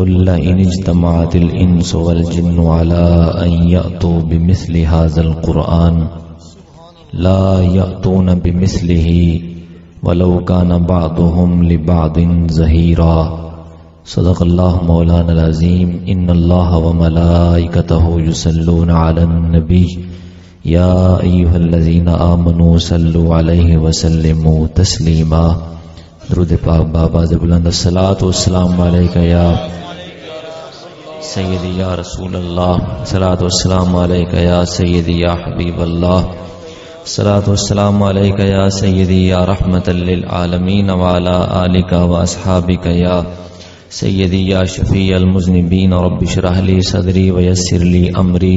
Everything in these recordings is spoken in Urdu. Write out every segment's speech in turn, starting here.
قل لئن اجتمعت الإنس والجن على أن يأتوا بمثل هذا القرآن لا يأتون بمثله ولو كان بعضهم لبعض ظهيرا صدق الله مولانا العظيم إن الله وملائكته يصلون على النبي يا أيها الذين آمنوا صلوا عليه وسلموا تسليما درود پاک بابا بلند الصلاۃ والسلام علیک یا سیدی یا رسول اللہ، صلاۃ والسلام علیک یا سیدی یا حبیب اللہ، صلاۃ والسلام علیک یا سیدی یا رحمت للعالمین وعلی آلک واصحابک یا سیدی یا شفیع المذنبین رب اشرح لی صدری ویسر لی امری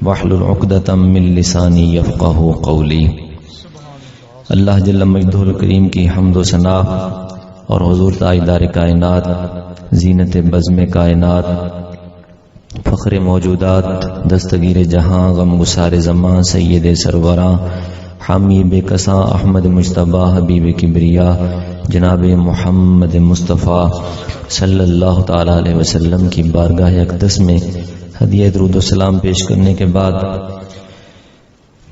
واحلل عقدۃ من لسانی یفقہوا قولی۔ اللہ جل مجدہ الکریم کی حمد و ثنا اور حضور تاجدار کائنات، زینت بزم کائنات، فخر موجودات، دستگیر جہاں، غم گسار زماں، سید سروراں، حامی بے کساں، احمد مجتبیٰ، حبیب کبریا، جناب محمد مصطفیٰ صلی اللہ تعالی علیہ وسلم کی بارگاہ اقدس میں ہدیہ درود و سلام پیش کرنے کے بعد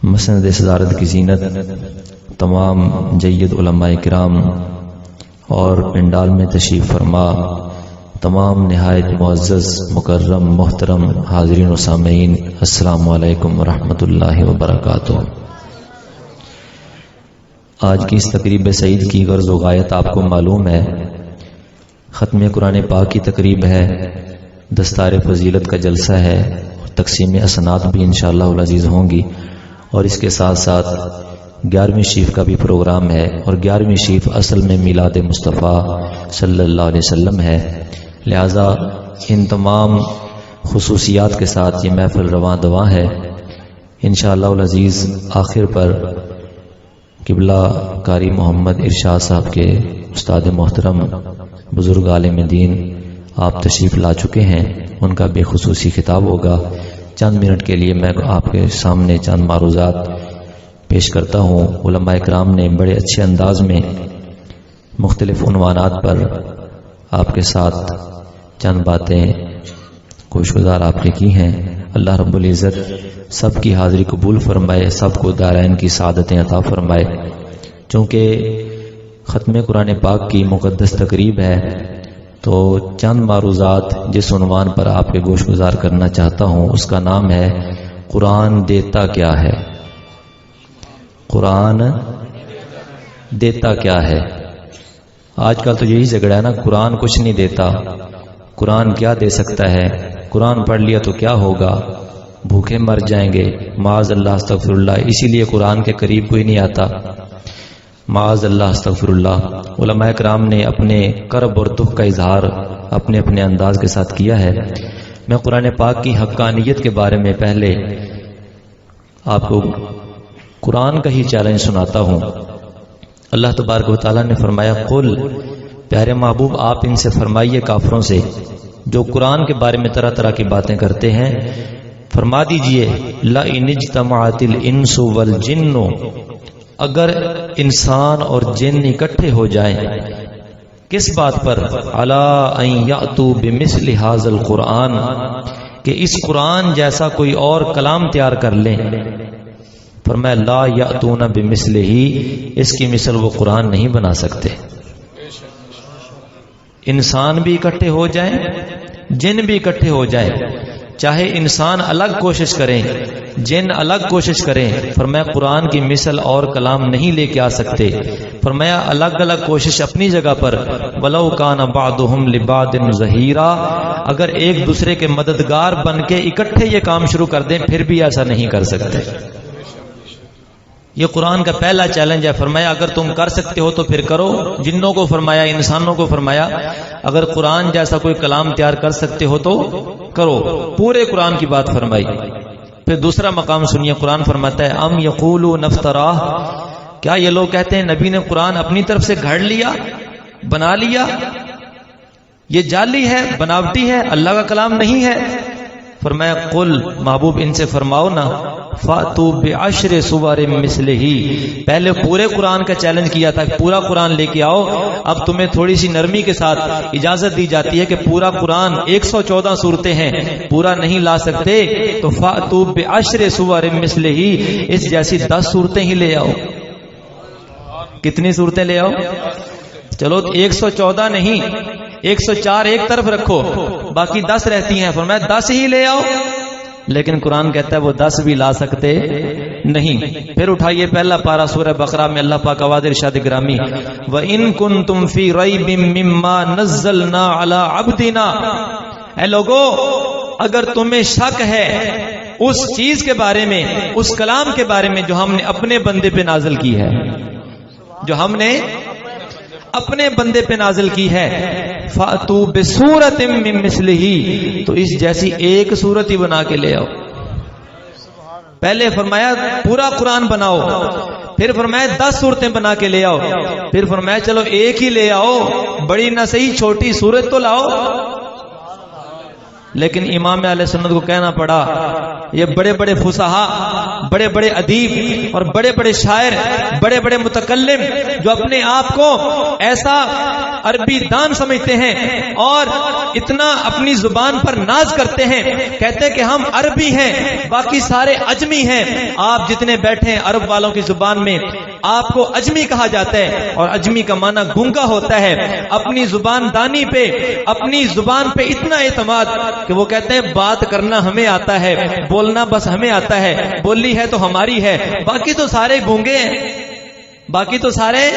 مسند صدارت کی زینت تمام جید علماء کرام اور پنڈال میں تشریف فرما تمام نہایت معزز مکرم محترم حاضرین و سامعین، السلام علیکم ورحمۃ اللہ وبرکاتہ۔ آج کی اس تقریب سعید کی غرض و غایت آپ کو معلوم ہے، ختم قرآن پاک کی تقریب ہے، دستار فضیلت کا جلسہ ہے، تقسیم اسناد بھی انشاءاللہ العزیز ہوں گی، اور اس کے ساتھ ساتھ 11ویں شریف کا بھی پروگرام ہے، اور 11ویں شریف اصل میں میلاد مصطفیٰ صلی اللہ علیہ وسلم ہے، لہذا ان تمام خصوصیات کے ساتھ یہ محفل رواں دواں ہے۔ انشاءاللہ العزیز آخر پر قبلہ قاری محمد ارشاد صاحب کے استاد محترم بزرگ عالم دین آپ تشریف لا چکے ہیں، ان کا بے خصوصی خطاب ہوگا۔ چند منٹ کے لیے میں آپ کے سامنے چند معروضات پیش کرتا ہوں۔ علماء اکرام نے بڑے اچھے انداز میں مختلف عنوانات پر آپ کے ساتھ چند باتیں گوشگزار آپ نے کی ہیں۔ اللہ رب العزت سب کی حاضری قبول فرمائے، سب کو دارین کی سعادتیں عطا فرمائے۔ چونکہ ختم قرآن پاک کی مقدس تقریب ہے تو چند معروضات جس عنوان پر آپ کے گوشگزار کرنا چاہتا ہوں اس کا نام ہے قرآن دیتا کیا ہے۔ قرآن دیتا کیا ہے؟ آج کل تو یہی جھگڑا ہے نا، قرآن کچھ نہیں دیتا، قرآن کیا دے سکتا ہے، قرآن پڑھ لیا تو کیا ہوگا، بھوکے مر جائیں گے، معاذ اللہ استغفر اللہ، اسی لیے قرآن کے قریب کوئی نہیں آتا، معاذ اللہ استغفر اللہ۔ علماء کرام نے اپنے کرب اور دکھ کا اظہار اپنے اپنے انداز کے ساتھ کیا ہے۔ میں قرآن پاک کی حقانیت کے بارے میں پہلے آپ کو قرآن کا ہی چیلنج سناتا ہوں۔ اللہ تبارک و تعالیٰ نے فرمایا قل، پیارے محبوب آپ ان سے فرمائیے کافروں سے جو قرآن کے بارے میں طرح طرح کی باتیں کرتے ہیں، فرما دیجئے لَإِنِ اجْتَمَعَتِ الْإِنسُ وَالْجِنُّ، اگر انسان اور جن اکٹھے ہو جائیں کس بات پر، عَلَىٰ أَن يَأْتُوا بِمِثْلِ هَٰذَا الْقُرْآنِ، کہ اس قرآن جیسا کوئی اور کلام تیار کر لیں، فرمایا لا یأتون بمثلہ، اس کی مثل وہ قرآن نہیں بنا سکتے۔ انسان بھی اکٹھے ہو جائیں، جن بھی اکٹھے ہو جائیں، چاہے انسان الگ کوشش کریں، جن الگ کوشش کریں، فرمایا قرآن کی مثل اور کلام نہیں لے کے آ سکتے۔ فرمایا الگ الگ کوشش اپنی جگہ پر، وَلَوْ كَانَ بَعْضُهُمْ لِبَعْضٍ ظَهِيرًا، اگر ایک دوسرے کے مددگار بن کے اکٹھے یہ کام شروع کر دیں پھر بھی ایسا نہیں کر سکتے۔ یہ قرآن کا پہلا چیلنج ہے۔ فرمایا اگر تم کر سکتے ہو تو پھر کرو، جنوں کو فرمایا، انسانوں کو فرمایا اگر قرآن جیسا کوئی کلام تیار کر سکتے ہو تو کرو، پورے قرآن کی بات فرمائی۔ پھر دوسرا مقام سنیے، قرآن فرماتا ہے ام یقولون افتراہ، کیا یہ لوگ کہتے ہیں نبی نے قرآن اپنی طرف سے گھڑ لیا، بنا لیا، یہ جعلی ہے، بناوٹی ہے، اللہ کا کلام نہیں ہے۔ فرمایا قل محبوب ان سے فرماؤ نا فاتو بعشر سور مثلہ، پہلے پورے قرآن کا چیلنج کیا تھا پورا قرآن لے کے آؤ، اب تمہیں تھوڑی سی نرمی کے ساتھ اجازت دی جاتی ہے کہ پورا قرآن 114 صورتیں ہیں پورا نہیں لا سکتے تو فاتو بعشر سور مثلہ، اس جیسی 10 صورتیں ہی لے آؤ۔ کتنی صورتیں لے آؤ؟ چلو 114 نہیں 104 ایک طرف رکھو، باقی 10 رہتی ہیں، فرمایا 10 ہی لے آؤ، لیکن قرآن کہتا ہے وہ 10 بھی لا سکتے نہیں۔ پھر اٹھائیے پہلا پارہ سورہ بقرہ میں اللہ پاک آواز ارشاد گرامی وَإِن كُنتُمْ فِي رَيْبٍ مِّمَّا نَزَّلْنَا عَلَىٰ عَبْدِنَا، اے لوگو اگر تمہیں شک ہے اس چیز کے بارے میں، اس کلام کے بارے میں جو ہم نے اپنے بندے پہ نازل کی ہے، جو ہم نے اپنے بندے پہ نازل کی ہے، فَأْتُوا بِسُورَةٍ مِّن مِّثْلِهِ، تو اس جیسی ایک صورت ہی بنا کے لے آؤ۔ پہلے فرمایا پورا قرآن بناؤ، پھر فرمایا 10 صورتیں بنا کے لے آؤ، پھر فرمایا چلو ایک ہی لے آؤ، بڑی نہ صحیح چھوٹی صورت تو لاؤ۔ لیکن امام اہل سنت کو کہنا پڑا یہ بڑے بڑے فصحاء، بڑے بڑے ادیب اور بڑے بڑے شاعر، بڑے بڑے متکلم جو اپنے آپ کو ایسا عربی دان سمجھتے ہیں اور اتنا اپنی زبان پر ناز کرتے ہیں، کہتے ہیں کہ ہم عربی ہیں باقی سارے اجمی ہیں۔ آپ جتنے بیٹھے ہیں عرب والوں کی زبان میں آپ کو اجمی کہا جاتا ہے، اور اجمی کا معنی گونگا ہوتا ہے۔ اپنی زبان دانی پہ، اپنی زبان پہ اتنا اعتماد کہ وہ کہتے ہیں بات کرنا ہمیں آتا ہے، بولنا بس ہمیں آتا ہے، بولی ہے تو ہماری ہے، باقی تو سارے گونگے ہیں، باقی تو سارے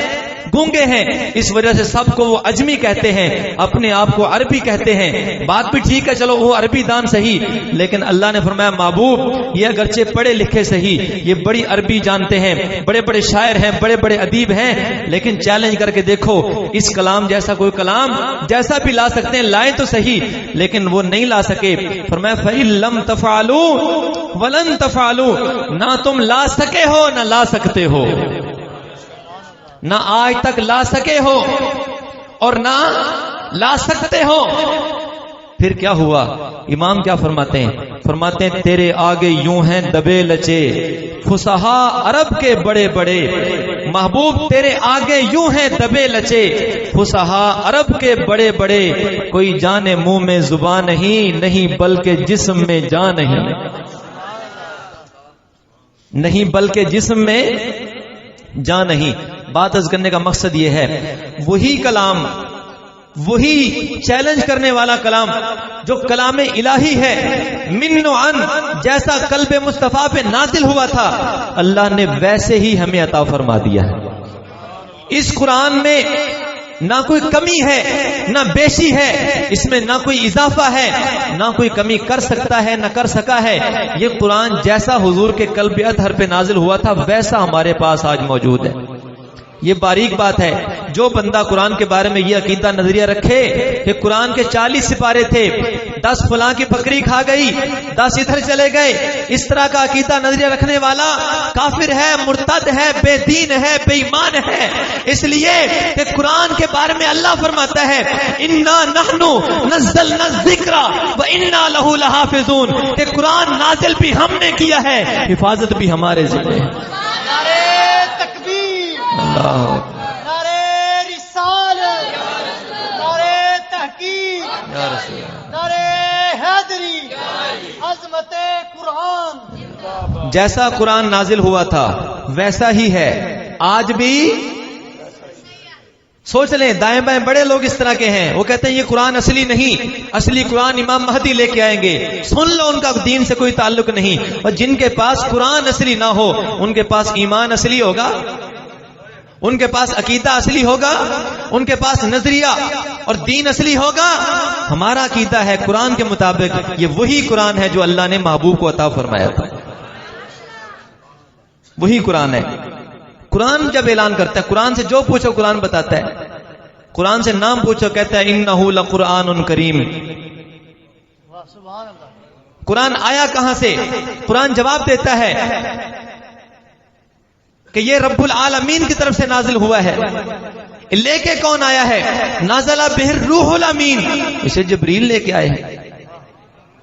گونگے ہیں۔ اس وجہ سے سب کو وہ اجمی کہتے ہیں، اپنے آپ کو عربی کہتے ہیں۔ بات بھی ٹھیک ہے، چلو وہ عربی دان صحیح، لیکن اللہ نے فرمایا محبوب یہ اگرچہ پڑھے لکھے صحیح، یہ بڑی عربی جانتے ہیں، بڑے بڑے شاعر ہیں، بڑے بڑے ادیب ہیں، لیکن چیلنج کر کے دیکھو اس کلام جیسا کوئی کلام جیسا بھی لا سکتے ہیں لائیں تو صحیح، لیکن وہ نہیں لا سکے۔ فرمایا فَإِن لَّمْ تَفْعَلُوا وَلَن تَفْعَلُوا، نہ تم لا سکے ہو نہ لا سکتے ہو، نہ آج تک لا سکے ہو اور نہ لا سکتے ہو۔ پھر کیا ہوا؟ امام کیا فرماتے ہیں؟ فرماتے ہیں تیرے آگے یوں ہیں دبے لچے فصحاء عرب کے بڑے بڑے، محبوب تیرے آگے یوں ہیں دبے لچے فصحاء عرب کے بڑے بڑے، کوئی جان منہ میں زبان نہیں، نہیں بلکہ جسم میں جان نہیں، نہیں بلکہ جسم میں جان نہیں۔ بات عرض کرنے کا مقصد یہ ہے وہی کلام، وہی چیلنج کرنے والا کلام جو کلام الہی ہے، من و عن، جیسا قلب مصطفیٰ پہ نازل ہوا تھا اللہ نے ویسے ہی ہمیں عطا فرما دیا ہے۔ اس قرآن میں نہ کوئی کمی ہے نہ بیشی ہے، اس میں نہ کوئی اضافہ ہے نہ کوئی کمی کر سکتا ہے نہ کر سکا ہے۔ یہ قرآن جیسا حضور کے قلب اطہر پہ نازل ہوا تھا ویسا ہمارے پاس آج موجود ہے۔ یہ باریک بات ہے، جو بندہ قرآن کے بارے میں یہ عقیدہ نظریہ رکھے کہ قرآن کے 40 سپارے تھے، 10 فلاں کی بکری کھا گئی، 10 ادھر چلے گئے، اس طرح کا عقیدہ نظریہ رکھنے والا کافر ہے، مرتد ہے، بے دین ہے، بے ایمان ہے۔ اس لیے کہ قرآن کے بارے میں اللہ فرماتا ہے انا نحن نزلنا الذکر وانا له لحافظون، کہ قرآن نازل بھی ہم نے کیا ہے، حفاظت بھی ہمارے ذمہ ہے۔ نعرے رسالت، نعرے تحقیق، نعرے حیدری، عظمت قرآن۔ جیسا قرآن نازل ہوا تھا ویسا ہی ہے آج بھی۔ سوچ لیں دائیں بائیں بڑے لوگ اس طرح کے ہیں، وہ کہتے ہیں یہ قرآن اصلی نہیں، اصلی قرآن امام مہدی لے کے آئیں گے، سن لو ان کا دین سے کوئی تعلق نہیں۔ اور جن کے پاس قرآن اصلی نہ ہو ان کے پاس ایمان اصلی ہوگا، ان کے پاس عقیدہ اصلی ہوگا، ان کے پاس نظریہ اور دین اصلی ہوگا۔ ہمارا عقیدہ ہے قرآن کے مطابق یہ وہی قرآن ہے جو اللہ نے محبوب کو عطا فرمایا تھا، وہی قرآن ہے۔ قرآن جب اعلان کرتا ہے، قرآن سے جو پوچھو قرآن بتاتا ہے، قرآن سے نام پوچھو کہتا ہے انہ لقرآن کریم۔ قرآن آیا کہاں سے؟ قرآن جواب دیتا ہے کہ یہ رب العالمین کی طرف سے نازل ہوا ہے۔ لے کے کون آیا ہے؟ نازل بہ الروح الامین، اسے جبریل لے کے آئے ہیں۔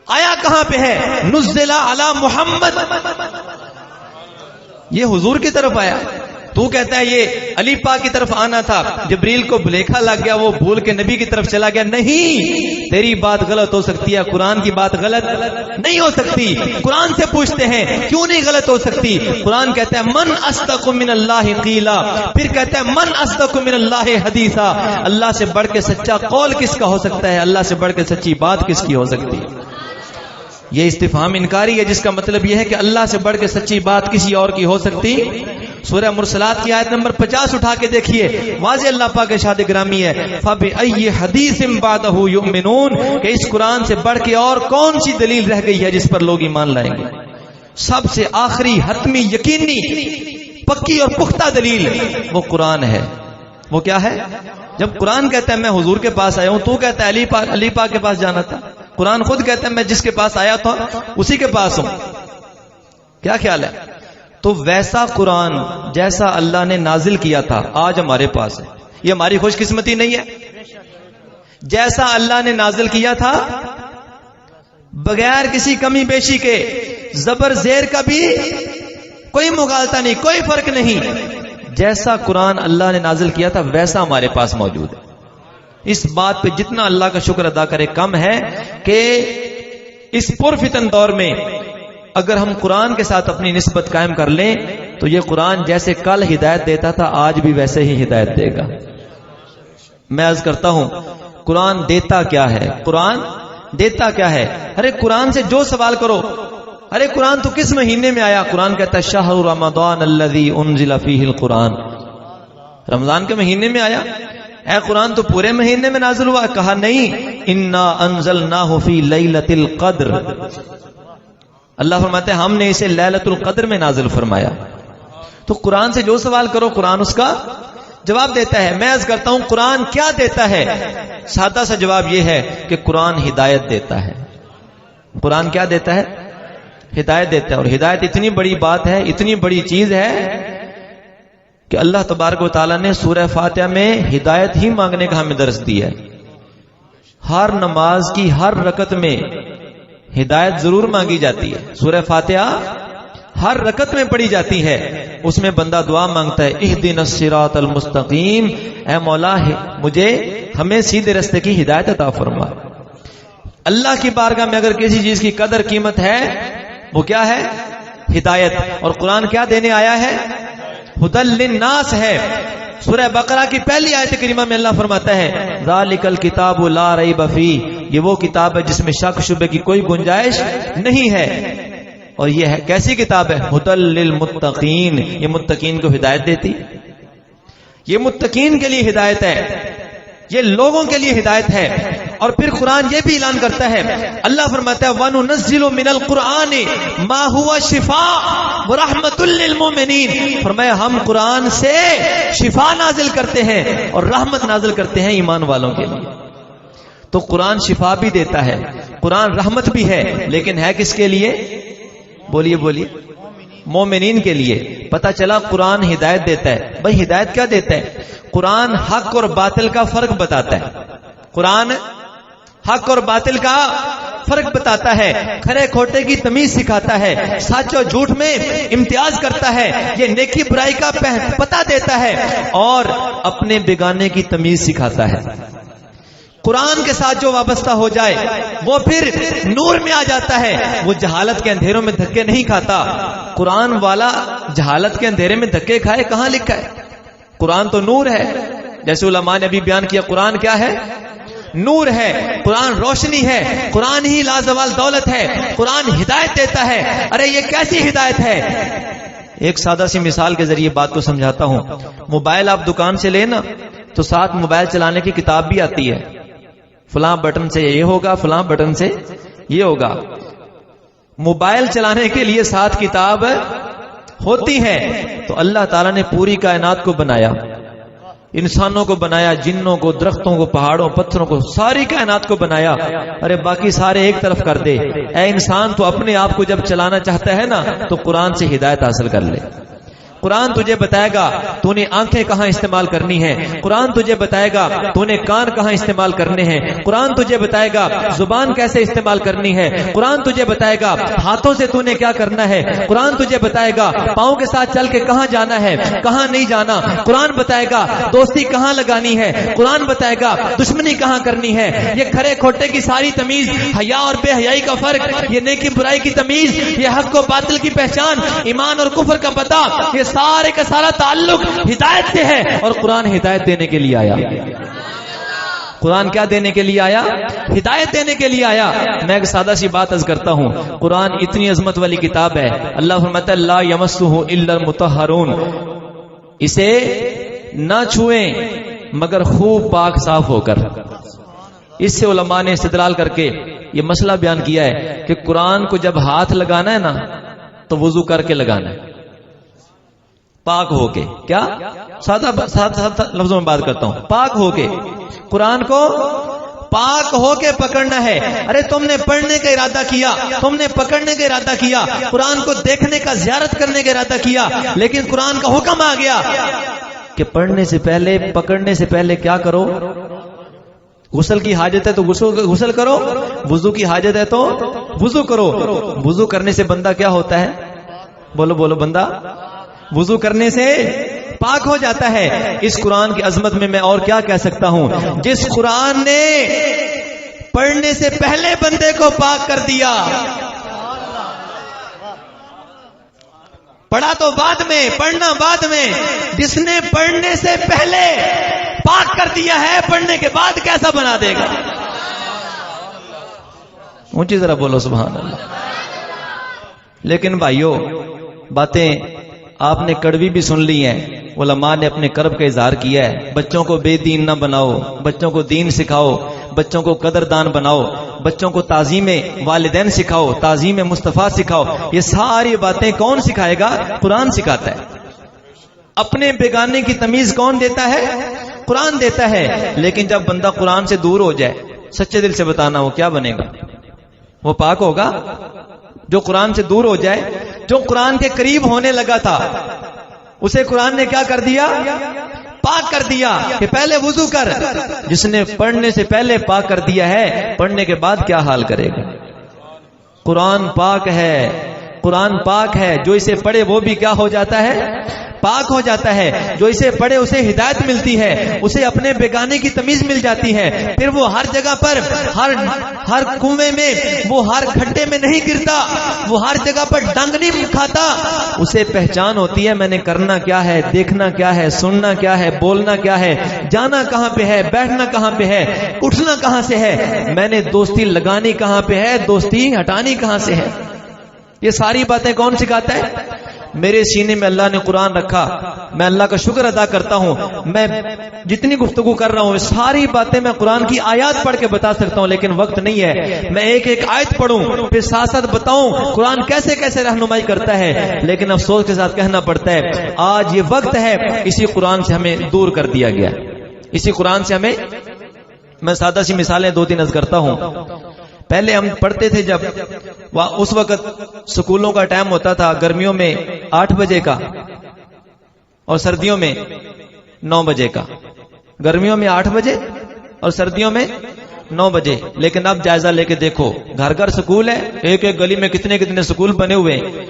آیا کہاں پہ ہے؟ نزل علی محمد، یہ حضور کی طرف آیا. تو کہتا ہے یہ علی پاک کی طرف آنا تھا، جبریل کو بھلیکھا لگ گیا، وہ بھول کے نبی کی طرف چلا گیا. نہیں، تیری بات غلط ہو سکتی ہے، قرآن کی بات غلط نہیں ہو سکتی. قرآن سے پوچھتے ہیں کیوں نہیں غلط ہو سکتی؟ قرآن کہتا ہے من اصدق من اللہ قیلا، پھر کہتا ہے من اصدق من اللہ حدیثا. اللہ سے بڑھ کے سچا قول کس کا ہو سکتا ہے؟ اللہ سے بڑھ کے سچی بات کس کی ہو سکتی ہے؟ یہ استفہام انکاری ہے، جس کا مطلب یہ ہے کہ اللہ سے بڑھ کے سچی بات کسی اور کی ہو سکتی. سورہ مرسلات کی آیت نمبر 50 اٹھا کے دیکھیے، واضح اللہ پاک ارشاد گرامی ہے فَبِأَيِّ حَدِيثٍ بَعْدَهُ يُؤْمِنُونَ، کہ اس قرآن سے بڑھ کے اور کون سی دلیل رہ گئی ہے جس پر لوگ ایمان لائیں گے؟ سب سے آخری حتمی یقینی پکی اور پختہ دلیل وہ قرآن ہے. وہ کیا ہے؟ جب قرآن کہتا ہے میں حضور کے پاس آیا ہوں، تو کہتا ہے علی پاک کے پاس جانا تھا. قرآن خود کہتا ہے میں جس کے پاس آیا تھا اسی کے پاس ہوں. کیا خیال ہے؟ تو ویسا قرآن جیسا اللہ نے نازل کیا تھا آج ہمارے پاس ہے. یہ ہماری خوش قسمتی نہیں ہے؟ جیسا اللہ نے نازل کیا تھا بغیر کسی کمی بیشی کے، زبر زیر کا بھی کوئی مغالطہ نہیں، کوئی فرق نہیں، جیسا قرآن اللہ نے نازل کیا تھا ویسا ہمارے پاس موجود ہے. اس بات پہ جتنا اللہ کا شکر ادا کرے کم ہے کہ اس پرفتن دور میں اگر ہم قرآن کے ساتھ اپنی نسبت قائم کر لیں تو یہ قرآن جیسے کل ہدایت دیتا تھا آج بھی ویسے ہی ہدایت دے گا. میں عرض کرتا ہوں قرآن دیتا کیا ہے؟ قرآن دیتا کیا ہے؟ ارے قرآن سے جو سوال کرو، ارے قرآن تو کس مہینے میں آیا؟ قرآن کہتا ہے شہر رمضان الذی انزل فیہ القرآن، رمضان کے مہینے میں آیا. اے قرآن تو پورے مہینے میں نازل ہوا؟ کہا نہیں، انا انزلناہ فی لیلۃ القدر. اللہ فرماتے ہیں ہم نے اسے لیلۃ القدر میں نازل فرمایا. تو قرآن سے جو سوال کرو قرآن اس کا جواب دیتا ہے. میں عرض کرتا ہوں قرآن کیا دیتا ہے؟ سادہ سا جواب یہ ہے کہ قرآن ہدایت دیتا ہے. قرآن کیا دیتا ہے؟ ہدایت دیتا ہے. اور ہدایت اتنی بڑی بات ہے، اتنی بڑی چیز ہے کہ اللہ تبارک و تعالیٰ نے سورہ فاتحہ میں ہدایت ہی مانگنے کا ہمیں درس دیا ہے. ہر نماز کی ہر رکعت میں ہدایت ضرور مانگی جاتی ہے. سورہ فاتحہ ہر رکعت میں پڑھی جاتی ہے، اس میں بندہ دعا مانگتا ہے اہدنا الصراط المستقیم، اے مولا مجھے ہمیں سیدھے راستے کی ہدایت عطا فرما. اللہ کی بارگاہ میں اگر کسی چیز کی قدر قیمت ہے وہ کیا ہے؟ ہدایت. اور قرآن کیا دینے آیا ہے؟ ہدی للناس ہے. سورہ بقرہ کی پہلی آیت کریمہ میں اللہ فرماتا ہے ذالک الکتاب لا ریب فیہ، یہ وہ کتاب ہے جس میں شک شبے کی کوئی گنجائش نہیں ہے. اور یہ ہے کیسی کتاب ہے؟ ہدی للمتقین، یہ متقین کو ہدایت دیتی، یہ متقین کے لیے ہدایت ہے، یہ لوگوں کے لیے ہدایت ہے. اور پھر قرآن یہ بھی اعلان کرتا ہے، اللہ فرماتا ہے وَنُنَزِّلُ مِنَ الْقُرْآنِ مَا هُوَ شِفَاءٌ وَرَحْمَةٌ لِّلْمُؤْمِنِينَ، فرمایا ہم قرآن سے شفا نازل کرتے ہیں اور رحمت نازل کرتے ہیں ایمان والوں کے لیے. تو قرآن شفا بھی دیتا ہے، قرآن رحمت بھی ہے، لیکن ہے کس کے لیے؟ بولیے بولیے، مومنین کے لیے. پتہ چلا قرآن ہدایت دیتا ہے. بھائی ہدایت کیا دیتا ہے؟ قرآن حق اور باطل کا فرق بتاتا ہے. قرآن حق اور باطل کا فرق بتاتا ہے، کھرے کھوٹے کی تمیز سکھاتا ہے، سچ اور جھوٹ میں امتیاز کرتا ہے، یہ نیکی برائی کا پتہ دیتا ہے اور اپنے بیگانے کی تمیز سکھاتا ہے. قرآن کے ساتھ جو وابستہ ہو جائے وہ پھر نور میں آ جاتا ہے، وہ جہالت کے اندھیروں میں دھکے نہیں کھاتا. قرآن والا جہالت کے اندھیرے میں دھکے کھائے کہاں لکھا ہے؟ قرآن تو نور ہے. جیسے علماء نے ابھی بیان کیا قرآن کیا ہے؟ نور ہے. قرآن روشنی ہے، قرآن ہی لازوال دولت ہے، قرآن ہدایت دیتا ہے. ارے یہ کیسی ہدایت ہے؟ ایک سادہ سی مثال کے ذریعے بات کو سمجھاتا ہوں. موبائل آپ دکان سے لینا تو ساتھ موبائل چلانے کی کتاب بھی آتی ہے، فلاں بٹن سے یہ ہوگا، فلاں بٹن سے یہ ہوگا. موبائل چلانے کے لیے ساتھ کتاب ہوتی ہے. تو اللہ تعالیٰ نے پوری کائنات کو بنایا، انسانوں کو بنایا، جنوں کو، درختوں کو، پہاڑوں، پتھروں کو، ساری کائنات کو بنایا. ارے باقی سارے ایک طرف کر دے. اے انسان تو اپنے آپ کو جب چلانا چاہتا ہے نا تو قرآن سے ہدایت حاصل کر لے. قرآن تجھے بتائے گا تو نے آنکھیں کہاں استعمال کرنی ہے، قرآن تجھے بتائے گا تو نے کان کہاں استعمال کرنے ہیں، قرآن تجھے بتائے گا زبان کیسے استعمال کرنی ہے، قرآن تجھے بتائے گا ہاتھوں سے تو نے کیا کرنا ہے، قرآن تجھے بتائے گا پاؤں کے ساتھ چل کے کہاں جانا ہے کہاں نہیں جانا، قرآن بتائے گا دوستی کہاں لگانی ہے، قرآن بتائے گا دشمنی کہاں کرنی ہے، یہ کھرے کھوٹے کی ساری تمیز، حیا اور بے حیائی کا فرق، یہ نیکی برائی کی تمیز، یہ حق و باطل کی پہچان، ایمان اور کفر کا پتہ، یہ سارے کا سارا تعلق ہدایت سے ہے۔ اور قرآن ہدایت دینے کے لیے آیا، قرآن کیا دینے کے لیے آیا؟ ہدایت دینے کے لیے آیا۔ میں ایک سادہ سی بات عرض کرتا ہوں، قرآن اتنی عظمت والی کتاب ہے، اللہ فرماتا ہے لا یمسہ الا المطہرون، اسے نہ چھوئیں مگر خوب پاک صاف ہو کر۔ اس سے علماء نے استدلال کر کے یہ مسئلہ بیان کیا ہے کہ قرآن کو جب ہاتھ لگانا ہے نا تو وضو کر کے لگانا ہے، پاک ہو کے۔ کیا؟ سادہ لفظوں میں بات کرتا ہوں، پاک ہو کے قرآن کو پاک ہو کے پکڑنا ہے۔ ارے تم نے پڑھنے کا ارادہ کیا، تم نے پکڑنے کا ارادہ کیا، قرآن کو دیکھنے کا زیارت کرنے کا ارادہ کیا، لیکن قرآن کا حکم آ گیا کہ پڑھنے سے پہلے پکڑنے سے پہلے کیا کرو؟ غسل کی حاجت ہے تو غسل کرو، وضو کی حاجت ہے تو وضو کرو۔ وضو کرنے سے بندہ کیا ہوتا ہے؟ بولو بولو، بندہ وضو کرنے سے پاک ہو جاتا ہے۔ اس قرآن کی عظمت میں میں اور کیا کہہ سکتا ہوں؟ جس قرآن نے پڑھنے سے پہلے بندے کو پاک کر دیا، پڑھا تو بعد میں، پڑھنا بعد میں، جس نے پڑھنے سے پہلے پاک کر دیا ہے، پڑھنے کے بعد کیسا بنا دے گا؟ اونچی ذرا بولو سبحان اللہ۔ لیکن بھائیو، باتیں آپ نے کڑوی بھی سن لی ہیں، علماء نے اپنے کرب کا اظہار کیا ہے۔ بچوں کو بے دین نہ بناؤ، بچوں کو دین سکھاؤ، بچوں کو قدردان بناؤ، بچوں کو تعظیم والدین سکھاؤ، تعظیم مصطفیٰ سکھاؤ۔ یہ ساری باتیں کون سکھائے گا؟ قرآن سکھاتا ہے۔ اپنے بیگانے کی تمیز کون دیتا ہے؟ قرآن دیتا ہے۔ لیکن جب بندہ قرآن سے دور ہو جائے، سچے دل سے بتانا وہ کیا بنے گا؟ وہ پاک ہوگا؟ جو قرآن سے دور ہو جائے، جو قرآن کے قریب ہونے لگا تھا، اسے قرآن نے کیا کر دیا؟ پاک کر دیا کہ پہلے وضو کر۔ جس نے پڑھنے سے پہلے پاک کر دیا ہے، پڑھنے کے بعد کیا حال کرے گا؟ قرآن پاک ہے، قرآن پاک ہے، جو اسے پڑھے وہ بھی کیا ہو جاتا ہے؟ پاک ہو جاتا ہے۔ جو اسے پڑھے اسے ہدایت ملتی ہے، اسے اپنے بیگانے کی تمیز مل جاتی ہے، پھر وہ ہر جگہ پر، ہر کنویں میں، وہ ہر کھڈے میں نہیں گرتا، وہ ہر جگہ پر ڈنگ نہیں کھاتا، اسے پہچان ہوتی ہے میں نے کرنا کیا ہے، دیکھنا کیا ہے، سننا کیا ہے، بولنا کیا ہے، جانا کہاں پہ ہے، بیٹھنا کہاں پہ ہے، اٹھنا کہاں سے ہے، میں نے دوستی لگانی کہاں پہ ہے، دوستی ہٹانی کہاں سے ہے۔ یہ ساری باتیں کون سکھاتا ہے؟ میرے سینے میں اللہ نے قرآن رکھا، میں اللہ کا شکر ادا کرتا ہوں۔ میں جتنی گفتگو کر رہا ہوں ساری باتیں میں قرآن کی آیات پڑھ کے بتا سکتا ہوں، لیکن وقت نہیں ہے۔ میں ایک ایک آیت پڑھوں پھر ساتھ ساتھ بتاؤں قرآن کیسے کیسے رہنمائی کرتا ہے، لیکن افسوس کے ساتھ کہنا پڑتا ہے آج یہ وقت ہے، اسی قرآن سے ہمیں دور کر دیا گیا، اسی قرآن سے ہمیں۔ میں سادہ سی مثالیں دو تین عرض کرتا ہوں۔ پہلے ہم پڑھتے تھے جب اس وقت سکولوں کا ٹائم ہوتا تھا، گرمیوں میں 8 بجے کا اور سردیوں میں 9 بجے کا، گرمیوں میں 8 بجے اور سردیوں میں 9 بجے۔ لیکن اب جائزہ لے کے دیکھو، گھر گھر سکول ہے، ایک ایک گلی میں کتنے کتنے سکول بنے ہوئے ہیں،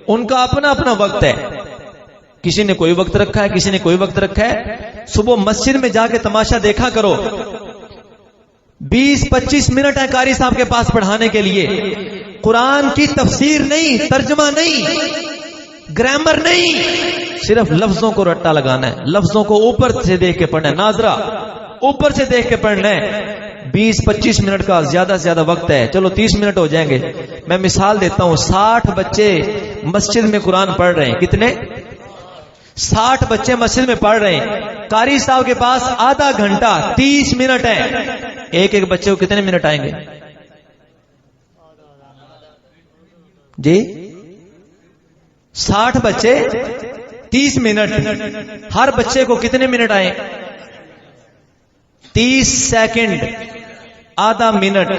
ان کا اپنا اپنا وقت ہے۔ کسی نے کوئی وقت رکھا ہے، کسی نے کوئی وقت رکھا ہے۔ صبح مسجد میں جا کے تماشا دیکھا کرو، 20-25 منٹ ہے قاری صاحب کے پاس پڑھانے کے لیے، قرآن کی تفسیر نہیں، ترجمہ نہیں، گرامر نہیں، صرف لفظوں کو رٹا لگانا ہے، لفظوں کو اوپر سے دیکھ کے پڑھنا ہے، ناظرہ اوپر سے دیکھ کے پڑھنا ہے۔ 20-25 منٹ کا زیادہ سے زیادہ وقت ہے، چلو 30 منٹ ہو جائیں گے۔ میں مثال دیتا ہوں، 60 بچے مسجد میں قرآن پڑھ رہے ہیں، کتنے؟ 60 بچے مسجد میں پڑھ رہے ہیں، قاری صاحب کے پاس آدھا گھنٹہ 30 منٹ ہے، ایک ایک بچے کو کتنے منٹ آئیں گے جی؟ 60 بچے 30 منٹ، ہر بچے کو کتنے منٹ آئیں؟ 30 سیکنڈ، آدھا منٹ۔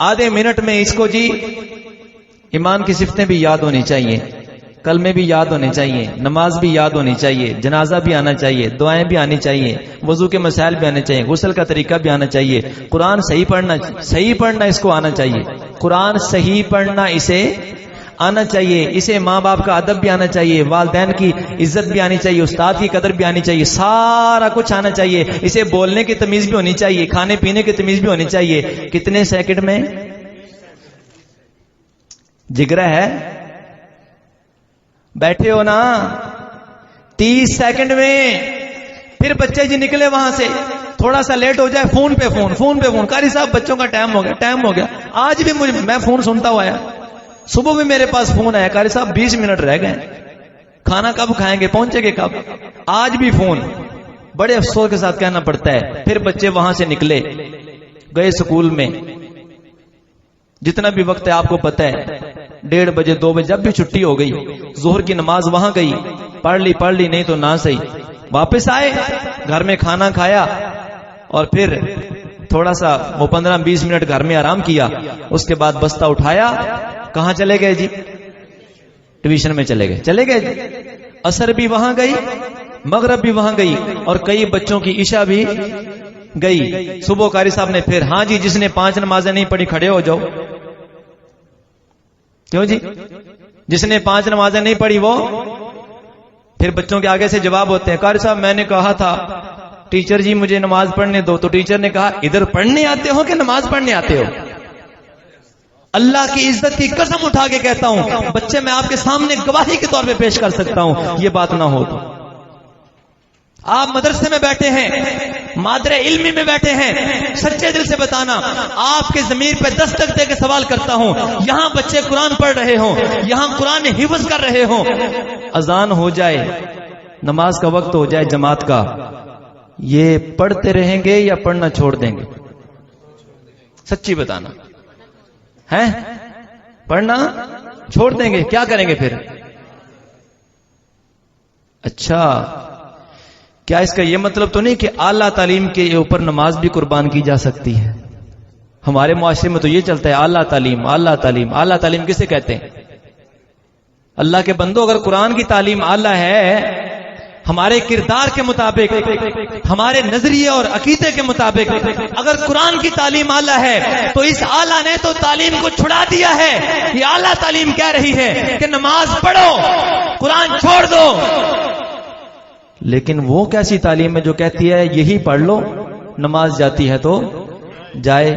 آدھے منٹ میں اس کو جی ایمان کی صفتیں بھی یاد ہونی چاہیے، کلمے بھی یاد ہونے چاہیے، نماز بھی یاد ہونی چاہیے، جنازہ بھی آنا چاہیے، دعائیں بھی آنی چاہیے، وضو کے مسائل بھی آنے چاہیے، غسل کا طریقہ بھی آنا چاہیے، قرآن صحیح پڑھنا اس کو آنا چاہیے، قرآن صحیح پڑھنا اسے آنا چاہیے، اسے ماں باپ کا ادب بھی آنا چاہیے، والدین کی عزت بھی آنی چاہیے، استاد کی قدر بھی آنی چاہیے، سارا کچھ آنا چاہیے، اسے بولنے کی تمیز بھی ہونی چاہیے، کھانے پینے کی تمیز بھی ہونی چاہیے۔ کتنے سیکنڈ میں جگرا ہے؟ بیٹھے ہو نا؟ 30 سیکنڈ میں۔ پھر بچے جی نکلے وہاں سے، تھوڑا سا لیٹ ہو جائے، فون پہ فون، قاری صاحب بچوں کا ٹائم ہو گیا۔ آج بھی میں فون سنتا ہوا آیا، صبح بھی میرے پاس فون آیا، قاری صاحب 20 منٹ رہ گئے، کھانا کب کھائیں گے، پہنچے گے کب؟ آج بھی فون۔ بڑے افسوس کے ساتھ کہنا پڑتا ہے۔ پھر بچے وہاں سے نکلے، گئے سکول میں، جتنا بھی وقت ہے آپ کو پتہ ہے، 1:30 بجے 2 بجے جب بھی چھٹی ہو گئی، ظہر کی نماز وہاں گئی، پڑھ لی نہیں تو نہ صحیح، واپس آئے، گھر میں کھانا کھایا، اور پھر تھوڑا سا وہ 15-20 منٹ گھر میں آرام کیا، اس کے بعد بستہ اٹھایا، کہاں چلے گئے جی؟ ٹیوشن میں چلے گئے جی۔ عصر بھی وہاں گئی، مغرب بھی وہاں گئی، اور کئی بچوں کی عشاء بھی گئی۔ صبح قاری صاحب نے پھر، ہاں جی جس نے 5 نمازیں نہیں پڑھی کھڑے ہو جاؤ۔ کیوں جی؟ جس نے 5 نمازیں نہیں پڑھی وہ، پھر بچوں کے آگے سے جواب ہوتے ہیں، قاری صاحب میں نے کہا تھا ٹیچر جی مجھے نماز پڑھنے دو، تو ٹیچر نے کہا ادھر پڑھنے آتے ہو کہ نماز پڑھنے آتے ہو؟ اللہ کی عزت کی قسم اٹھا کے کہتا ہوں، بچے میں آپ کے سامنے گواہی کے طور پہ پیش کر سکتا ہوں، یہ بات نہ ہو تو۔ آپ مدرسے میں بیٹھے ہیں، مادر علمی میں بیٹھے ہیں، سچے دل سے بتانا، آپ کے ضمیر پہ دستک دے کے سوال کرتا ہوں، یہاں بچے قرآن پڑھ رہے ہوں، یہاں قرآن حفظ کر رہے ہوں، اذان ہو جائے، نماز کا وقت ہو جائے جماعت کا، یہ پڑھتے رہیں گے یا پڑھنا چھوڑ دیں گے؟ سچی بتانا ہے؟ پڑھنا چھوڑ دیں گے؟ کیا کریں گے پھر؟ اچھا، کیا اس کا یہ مطلب تو نہیں کہ اعلیٰ تعلیم کے اوپر نماز بھی قربان کی جا سکتی ہے؟ ہمارے معاشرے میں تو یہ چلتا ہے اعلیٰ تعلیم، اعلیٰ تعلیم، اعلیٰ تعلیم کسے کہتے ہیں؟ اللہ کے بندو، اگر قرآن کی تعلیم اعلیٰ ہے، ہمارے کردار کے مطابق، ہمارے نظریے اور عقیدے کے مطابق اگر قرآن کی تعلیم اعلیٰ ہے، تو اس اعلیٰ نے تو تعلیم کو چھڑا دیا ہے۔ یہ اعلیٰ تعلیم کہہ رہی ہے کہ نماز پڑھو، قرآن چھوڑ دو۔ لیکن وہ کیسی تعلیم ہے جو کہتی ہے یہی پڑھ لو، نماز جاتی ہے تو جائے؟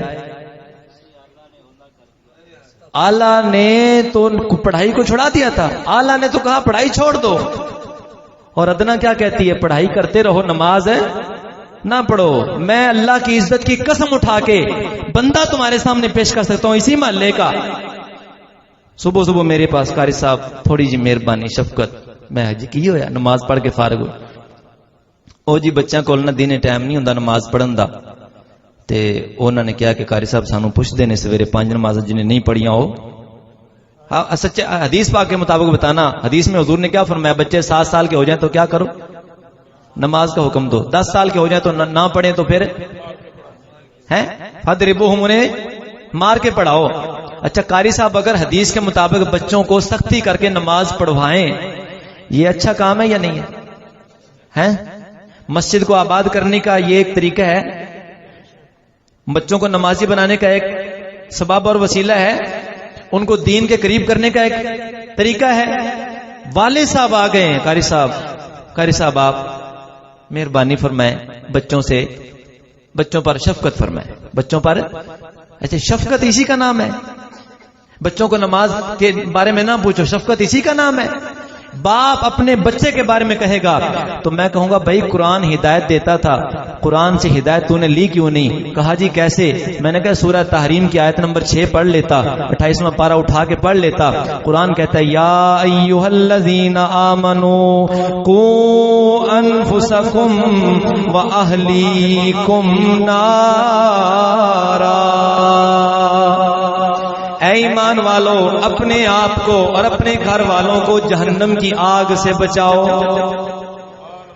اعلیٰ نے تو پڑھائی کو چھڑا دیا تھا، اعلیٰ نے تو کہا پڑھائی چھوڑ دو، اور ادنا کیا کہتی ہے؟ پڑھائی کرتے رہو، نماز ہے نہ پڑھو۔ میں اللہ کی عزت کی قسم اٹھا کے بندہ تمہارے سامنے پیش کر سکتا ہوں، اسی محلے کا، صبح میرے پاس، قاری صاحب تھوڑی جی مہربانی شفقت، میں جی کی ہویا نماز پڑھ کے فارغ ہو، او جی بچیاں کول نہ دینے ٹائم نہیں ہوندا نماز پڑھن دا، تے انہوں نے کہا کہ قاری صاحب سانو پوچھ دینے سویرے 5 نمازیں جنہیں نہیں پڑھیاں ہو۔ سچے حدیث پاک کے مطابق بتانا، حدیث میں حضور نے کیا فرمایا؟ بچے 7 سال کے ہو جائیں تو کیا کرو؟ نماز کا حکم دو۔ 10 سال کے ہو جائیں تو نہ پڑھیں تو پھر ہیں فَضْرِبُوهُمْ، انہیں مار کے پڑھاؤ۔ اچھا قاری صاحب اگر حدیث کے مطابق بچوں کو سختی کر کے نماز پڑھوائیں، یہ اچھا کام ہے یا نہیں ہے؟ مسجد کو آباد کرنے کا یہ ایک طریقہ ہے، بچوں کو نمازی بنانے کا ایک سبب اور وسیلہ ہے، ان کو دین کے قریب کرنے کا ایک طریقہ ہے۔ والد صاحب آ گئے ہیں، قاری صاحب آپ مہربانی فرمائیں، بچوں پر شفقت فرمائیں، بچوں پر اچھا شفقت اسی کا نام ہے؟ بچوں کو نماز کے بارے میں نہ پوچھو، شفقت اسی کا نام ہے؟ باپ اپنے بچے کے بارے میں کہے گا تو میں کہوں گا بھائی قرآن ہدایت دیتا تھا، قرآن سے ہدایت تو نے لی کیوں نہیں؟ کہا جی کیسے؟ میں نے کہا سورہ تحریم کی آیت نمبر 6 پڑھ لیتا، 28واں پارہ اٹھا کے پڑھ لیتا۔ قرآن کہتا ہے یا ایھا الذین آمنوا قوا انفسکم واہلیکم نارا، اے ایمان والو اپنے آپ کو اور اپنے گھر والوں کو جہنم کی آگ سے بچاؤ۔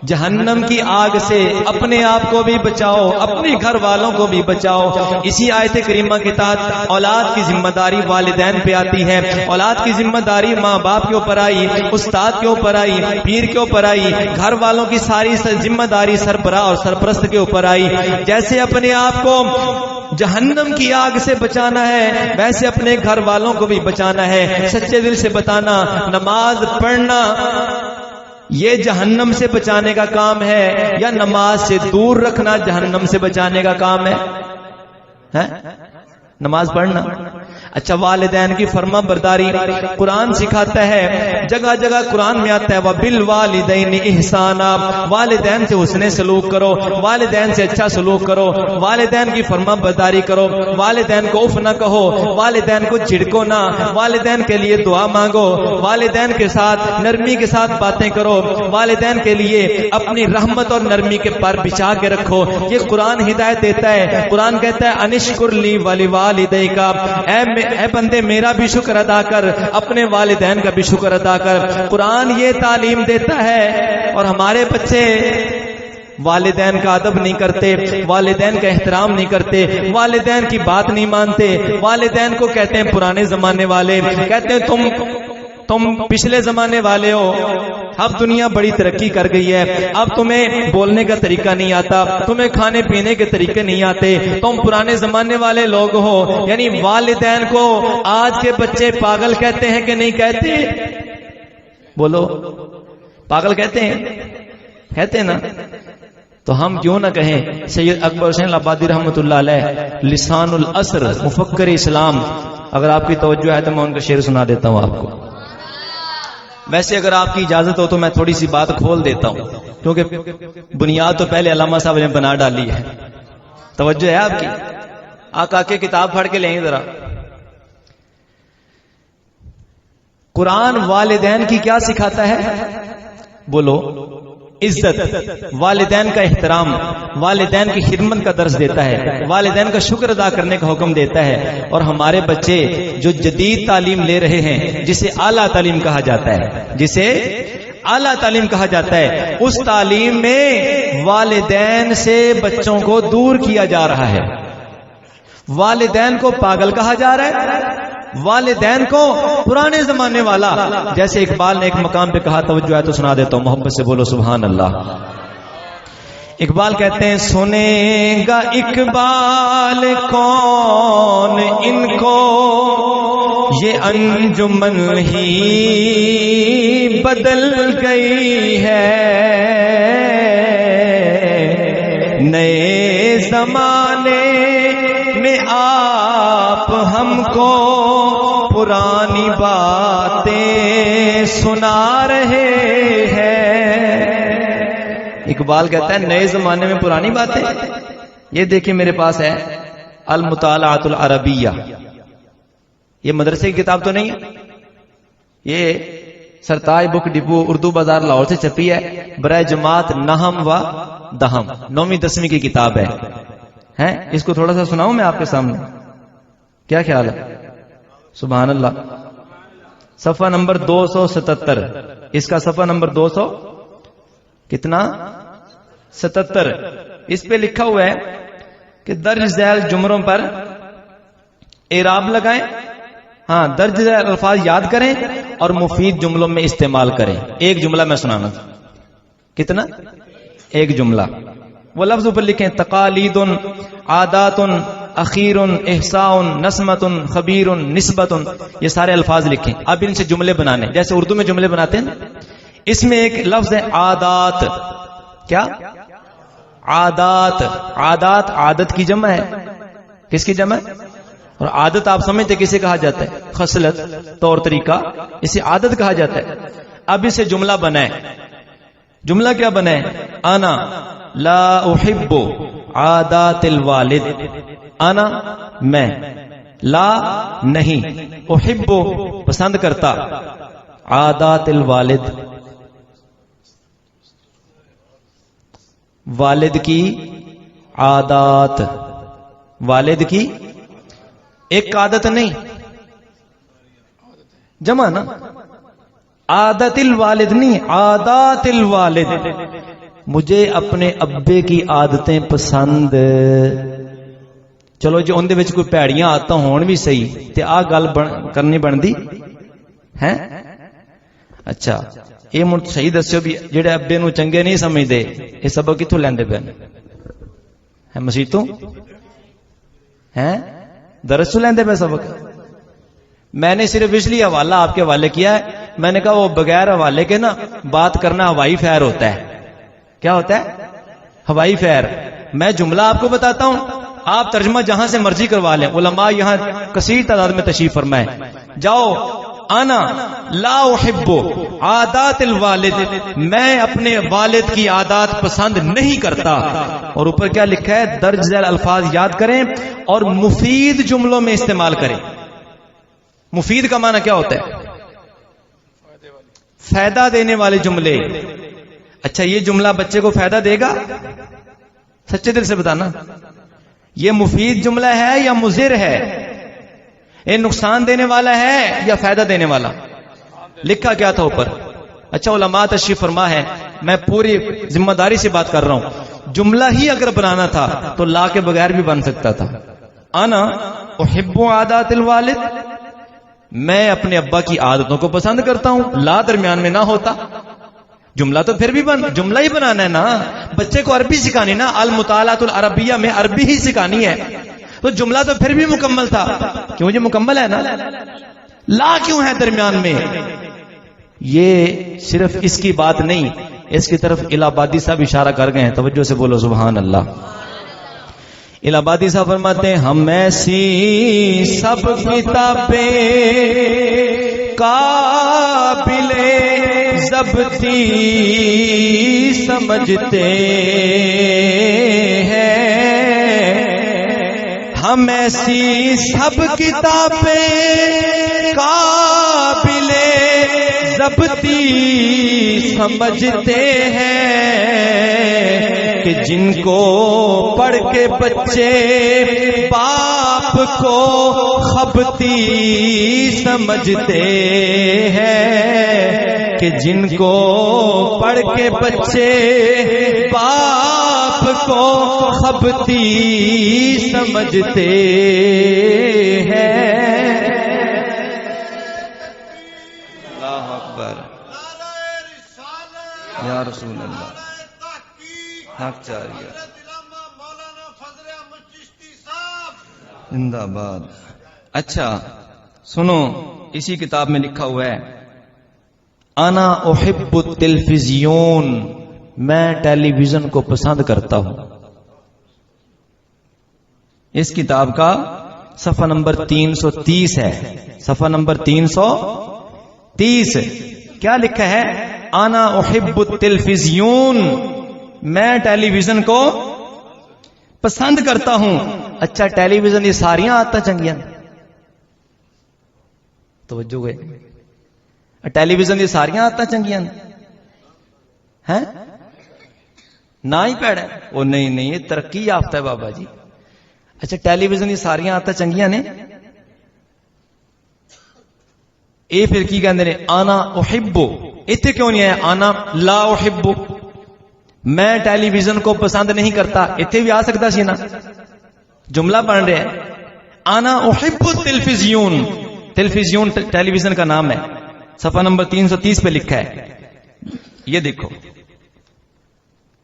جہنم کی آگ سے اپنے آپ کو بھی بچاؤ، اپنے گھر والوں کو بھی بچاؤ۔ اسی آیت کریمہ کے تحت اولاد کی ذمہ داری والدین پہ آتی ہے، اولاد کی ذمہ داری ماں باپ کے اوپر آئی، استاد کے اوپر آئی، پیر کے اوپر آئی، گھر والوں کی ساری ذمہ داری سربراہ اور سرپرست کے اوپر آئی۔ جیسے اپنے آپ کو جہنم کی آگ سے بچانا ہے، ویسے اپنے گھر والوں کو بھی بچانا ہے۔ سچے دل سے بتانا، نماز پڑھنا یہ جہنم سے بچانے کا کام ہے یا نماز سے دور رکھنا جہنم سے بچانے کا کام ہے؟ نماز پڑھنا۔ اچھا، والدین کی فرما برداری قرآن سکھاتا ہے، جگہ جگہ قرآن میں آتا ہے وَبِالْوَالِدَيْنِ إِحْسَانًا، والدین سے حسن سلوک کرو، والدین سے اچھا سلوک کرو، والدین کی فرما برداری کرو، والدین کو اف نہ کہو، والدین کو جھڑکو نہ، والدین کے لیے دعا مانگو، والدین کے ساتھ نرمی کے ساتھ باتیں کرو، والدین کے لیے اپنی رحمت اور نرمی کے پر بچھا کے رکھو۔ یہ قرآن ہدایت دیتا ہے۔ قرآن کہتا ہے انشکر لی وَلِوَالِدَيْكَ، اے بندے میرا بھی شکر ادا کر، اپنے والدین کا بھی شکر ادا کر۔ قرآن یہ تعلیم دیتا ہے، اور ہمارے بچے والدین کا ادب نہیں کرتے، والدین کا احترام نہیں کرتے، والدین کی بات نہیں مانتے، والدین کو کہتے ہیں پرانے زمانے والے، کہتے ہیں تم پچھلے زمانے والے ہو، اب دنیا بڑی ترقی کر گئی ہے، اب تمہیں بولنے کا طریقہ نہیں آتا، تمہیں کھانے پینے کے طریقے نہیں آتے، تم پرانے زمانے والے لوگ ہو۔ یعنی والدین کو آج کے بچے پاگل کہتے ہیں کہ نہیں کہتے؟ بولو، پاگل کہتے ہیں نا؟ تو ہم کیوں نہ کہیں؟ سید اکبر حسین آبادی رحمۃ اللہ علیہ، لسان العصر، مفکر اسلام، اگر آپ کی توجہ ہے تو میں ان کا شعر سنا دیتا ہوں آپ کو۔ ویسے اگر آپ کی اجازت ہو تو میں تھوڑی سی بات کھول دیتا ہوں، کیونکہ بنیاد تو پہلے علامہ صاحب نے بنا ڈالی ہے۔ توجہ ہے آپ کی؟ آقا کے کتاب پڑھ کے لیں ذرا۔ قرآن والدین کی کیا سکھاتا ہے؟ بولو، عزت، والدین کا احترام، والدین کی خدمت کا درس دیتا ہے، والدین کا شکر ادا کرنے کا حکم دیتا ہے۔ اور ہمارے بچے جو جدید تعلیم لے رہے ہیں، جسے اعلیٰ تعلیم کہا جاتا ہے، اس تعلیم میں والدین سے بچوں کو دور کیا جا رہا ہے، والدین کو پاگل کہا جا رہا ہے، والدین کو پرانے زمانے والا۔ جیسے اقبال نے ایک مقام پہ کہا، توجہ ہے تو سنا دیتا ہوں، محبت سے بولو سبحان اللہ۔ اقبال کہتے ہیں سنے گا اقبال کون ان کو، یہ انجمن ہی بدل گئی ہے، نئے زمانے میں آپ ہم کو پرانی باتیں سنا رہے ہیں۔ اقبال کہتا ہے نئے زمانے میں پرانی باتیں۔ یہ دیکھیں میرے پاس ہے المطالعۃ العربیہ، یہ مدرسے کی کتاب تو نہیں ہے، یہ سرتاج بک ڈپو اردو بازار لاہور سے چھپی ہے، برائے جماعت نہم و دہم، 9ویں 10ویں کی کتاب ہے۔ اس کو تھوڑا سا سناؤں میں آپ کے سامنے، کیا خیال ہے؟ سبحان اللہ۔ صفحہ نمبر 277، اس کا صفحہ نمبر 200 کتنا 77، اس پہ لکھا ہوا ہے کہ درج ذیل جملوں پر اعراب لگائیں، درج ذیل الفاظ یاد کریں اور مفید جملوں میں استعمال کریں۔ ایک جملہ میں سنانا، کتنا؟ ایک جملہ۔ وہ لفظ پر لکھیں تقالید، عادات، اخیر، احساء، نسمت، خبیر، نسبت، یہ سارے الفاظ لکھیں۔ اب ان سے جملے بنانے، جیسے اردو میں جملے بناتے ہیں۔ اس میں ایک لفظ ہے عادات۔ کیا؟ عادات۔ عادات عادت کی جمع ہے۔ کس کی جمع ہے؟ اور عادت آپ سمجھتے کسے کہا جاتا ہے؟ خصلت، طور طریقہ، اسے عادت کہا جاتا ہے۔ اب اسے جملہ بنائیں۔ جملہ کیا بنائیں؟ انا لا احب عادات الوالد، انا میں، لا نہیں، احب پسند کرتا، عادات الوالد والد کی عادات، والد کی ایک عادت نہیں، جمع نا، عادت الوالد نہیں، عادات الوالد، مجھے اپنے ابے کی عادتیں پسند. چلو جو اندے وچ کوئی پیڑیاں آدتاں ہون بھی صحیح تے آ گل کرنی بندی ہے. اچھا یہ مڑ صحیح دسیو بھی جڑے ابے نو چنگے نہیں سمجھدے یہ سبق کتھوں لیندے پے ہے؟ مسیتوں ہیں درس لیندے پے سبق. میں نے صرف اس لیے حوالہ آپ کے حوالے کیا ہے. میں نے کہا وہ بغیر حوالے کے نا بات کرنا ہوائی فیر ہوتا ہے. کیا ہوتا ہے؟ ہوائی فیر. میں جملہ آپ کو بتاتا ہوں، آپ ترجمہ جہاں سے مرضی کروا لیں. علماء یہاں کثیر تعداد میں تشریف فرمائیں. جاؤ انا لا احب عادات الوالد، میں اپنے والد کی عادات پسند نہیں کرتا. اور اوپر کیا لکھا ہے؟ درج ذیل الفاظ یاد کریں اور مفید جملوں میں استعمال کریں. مفید کا معنی کیا ہوتا ہے؟ فائدہ دینے والے جملے. اچھا یہ جملہ بچے کو فائدہ دے گا؟ سچے دل سے بتانا یہ مفید جملہ ہے یا مضر ہے؟ یہ نقصان دینے والا ہے یا فائدہ دینے والا؟ لکھا کیا تھا اوپر؟ اچھا علماء تشریف فرما ہے، میں پوری ذمہ داری سے بات کر رہا ہوں. جملہ ہی اگر بنانا تھا تو لا کے بغیر بھی بن سکتا تھا. انا احب عادات الوالد، میں اپنے ابا کی عادتوں کو پسند کرتا ہوں. لا درمیان میں نہ ہوتا. جملہ تو پھر بھی جملہ ہی بنانا ہے نا. بچے کو عربی سکھانی نا، المطالعۃ العربیہ میں عربی ہی سکھانی ہے. تو جملہ تو پھر بھی مکمل تھا. کیوں یہ مکمل ہے نا؟ لا کیوں ہے درمیان میں؟ یہ صرف اس کی بات نہیں، اس کی طرف الہ آبادی صاحب اشارہ کر گئے ہیں. توجہ سے بولو سبحان اللہ. الہ آبادی صاحب فرماتے ہیں ہم ایسی سب کتابیں قابل ضبطی سمجھتے ہیں، ہم ایسی سب کتابیں قابل ضبطی سمجھتے ہیں کہ جن کو پڑھ کے بچے باپ کو خبتی سمجھتے ہیں، کہ جن کو پڑھ کے بچے باپ کو خبتی سمجھتے ہیں. اللہ اکبر. یا رسول اللہ حق چاہیے. زندہ باد. اچھا سنو، اسی کتاب میں لکھا ہوا ہے انا احب التلفزیون، میں ٹیلی ویژن کو پسند کرتا ہوں. اس کتاب کا صفحہ نمبر 330 ہے. صفحہ نمبر 330 کیا لکھا ہے؟ انا احب التلفزیون، میں ٹیلی ویژن کو پسند کرتا ہوں. اچھا ٹیلی ویژن یہ ساریاں آتا چنگیاں؟ توجہ گئے. ٹیلی ویژن یہ ساریاں آتا چنگیاں ہیں؟ نہ ہی پیڑا ہے وہ. نہیں یہ ترقی یافتہ ہے بابا جی. اچھا ٹیلی ویژن یہ ساریاں آتا چنگیاں نے؟ اے پھر کی کہندے نے انا احب، ایتھے کیوں نہیں ہے انا لا احب، میں ٹیلی ویژن کو پسند نہیں کرتا؟ ایتھے بھی آ سکتا سی نا. جملہ بن رہا ہے انا احب التلفزیون، تلفزیون ٹیلی ویژن کا نام ہے. صفحہ نمبر 330 پہ لکھا ہے. یہ دیکھو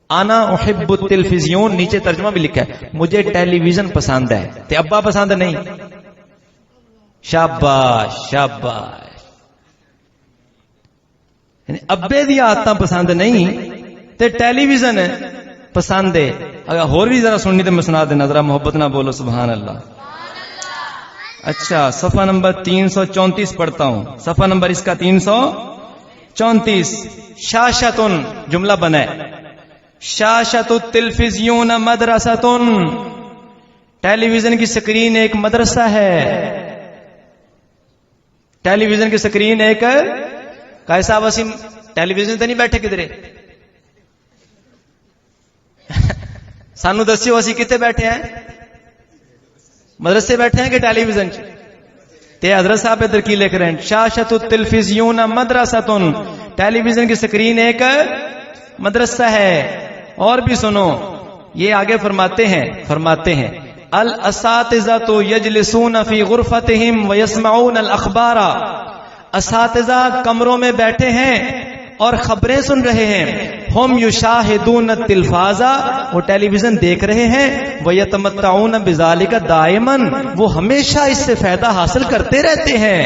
انا احب التلفزیون، نیچے ترجمہ بھی لکھا ہے مجھے ٹیلی ویژن پسند ہے تے ابا پسند نہیں. شاباش شاباش. یعنی ابے دی عادتاں پسند نہیں تے ٹیلی ویژن پسند ہے. اگر اور بھی ذرا سننی تو میں سنا دینا، ذرا محبت نہ بولو سبحان اللہ. اچھا صفحہ نمبر 334 پڑھتا ہوں. صفحہ نمبر اس کا 334. شاشتن جملہ بنا ہے، شاشت التلفزیون مدرستن، ٹیلی ویژن کی سکرین ایک مدرسہ ہے. ٹیلی ویژن کی سکرین ایک کیسا وسیم؟ ٹیلی ویژن تو نہیں بیٹھے کدھرے؟ سانو دسیو اسی کتے بیٹھے ہیں؟ مدرسے بیٹھے ہیں کہ ٹیلی ویژن؟ تے حضرت صاحب ادھر کی لکھ رہے ہیں شاشت التلفزیون مدرستن، ٹیلی ویژن کی سکرین ایک مدرسہ ہے. اور بھی سنو، یہ آگے فرماتے ہیں الاساتذۃ یجلسون فی غرفتہم ویسمعون الاخبار. اساتذہ کمروں میں بیٹھے ہیں اور خبریں سن رہے ہیں. ہم یشاہدون التلفاز، وہ ٹیلی ویژن دیکھ رہے ہیں. ویتمتعون بذالک دائما، وہ ہمیشہ اس سے فائدہ حاصل کرتے رہتے ہیں.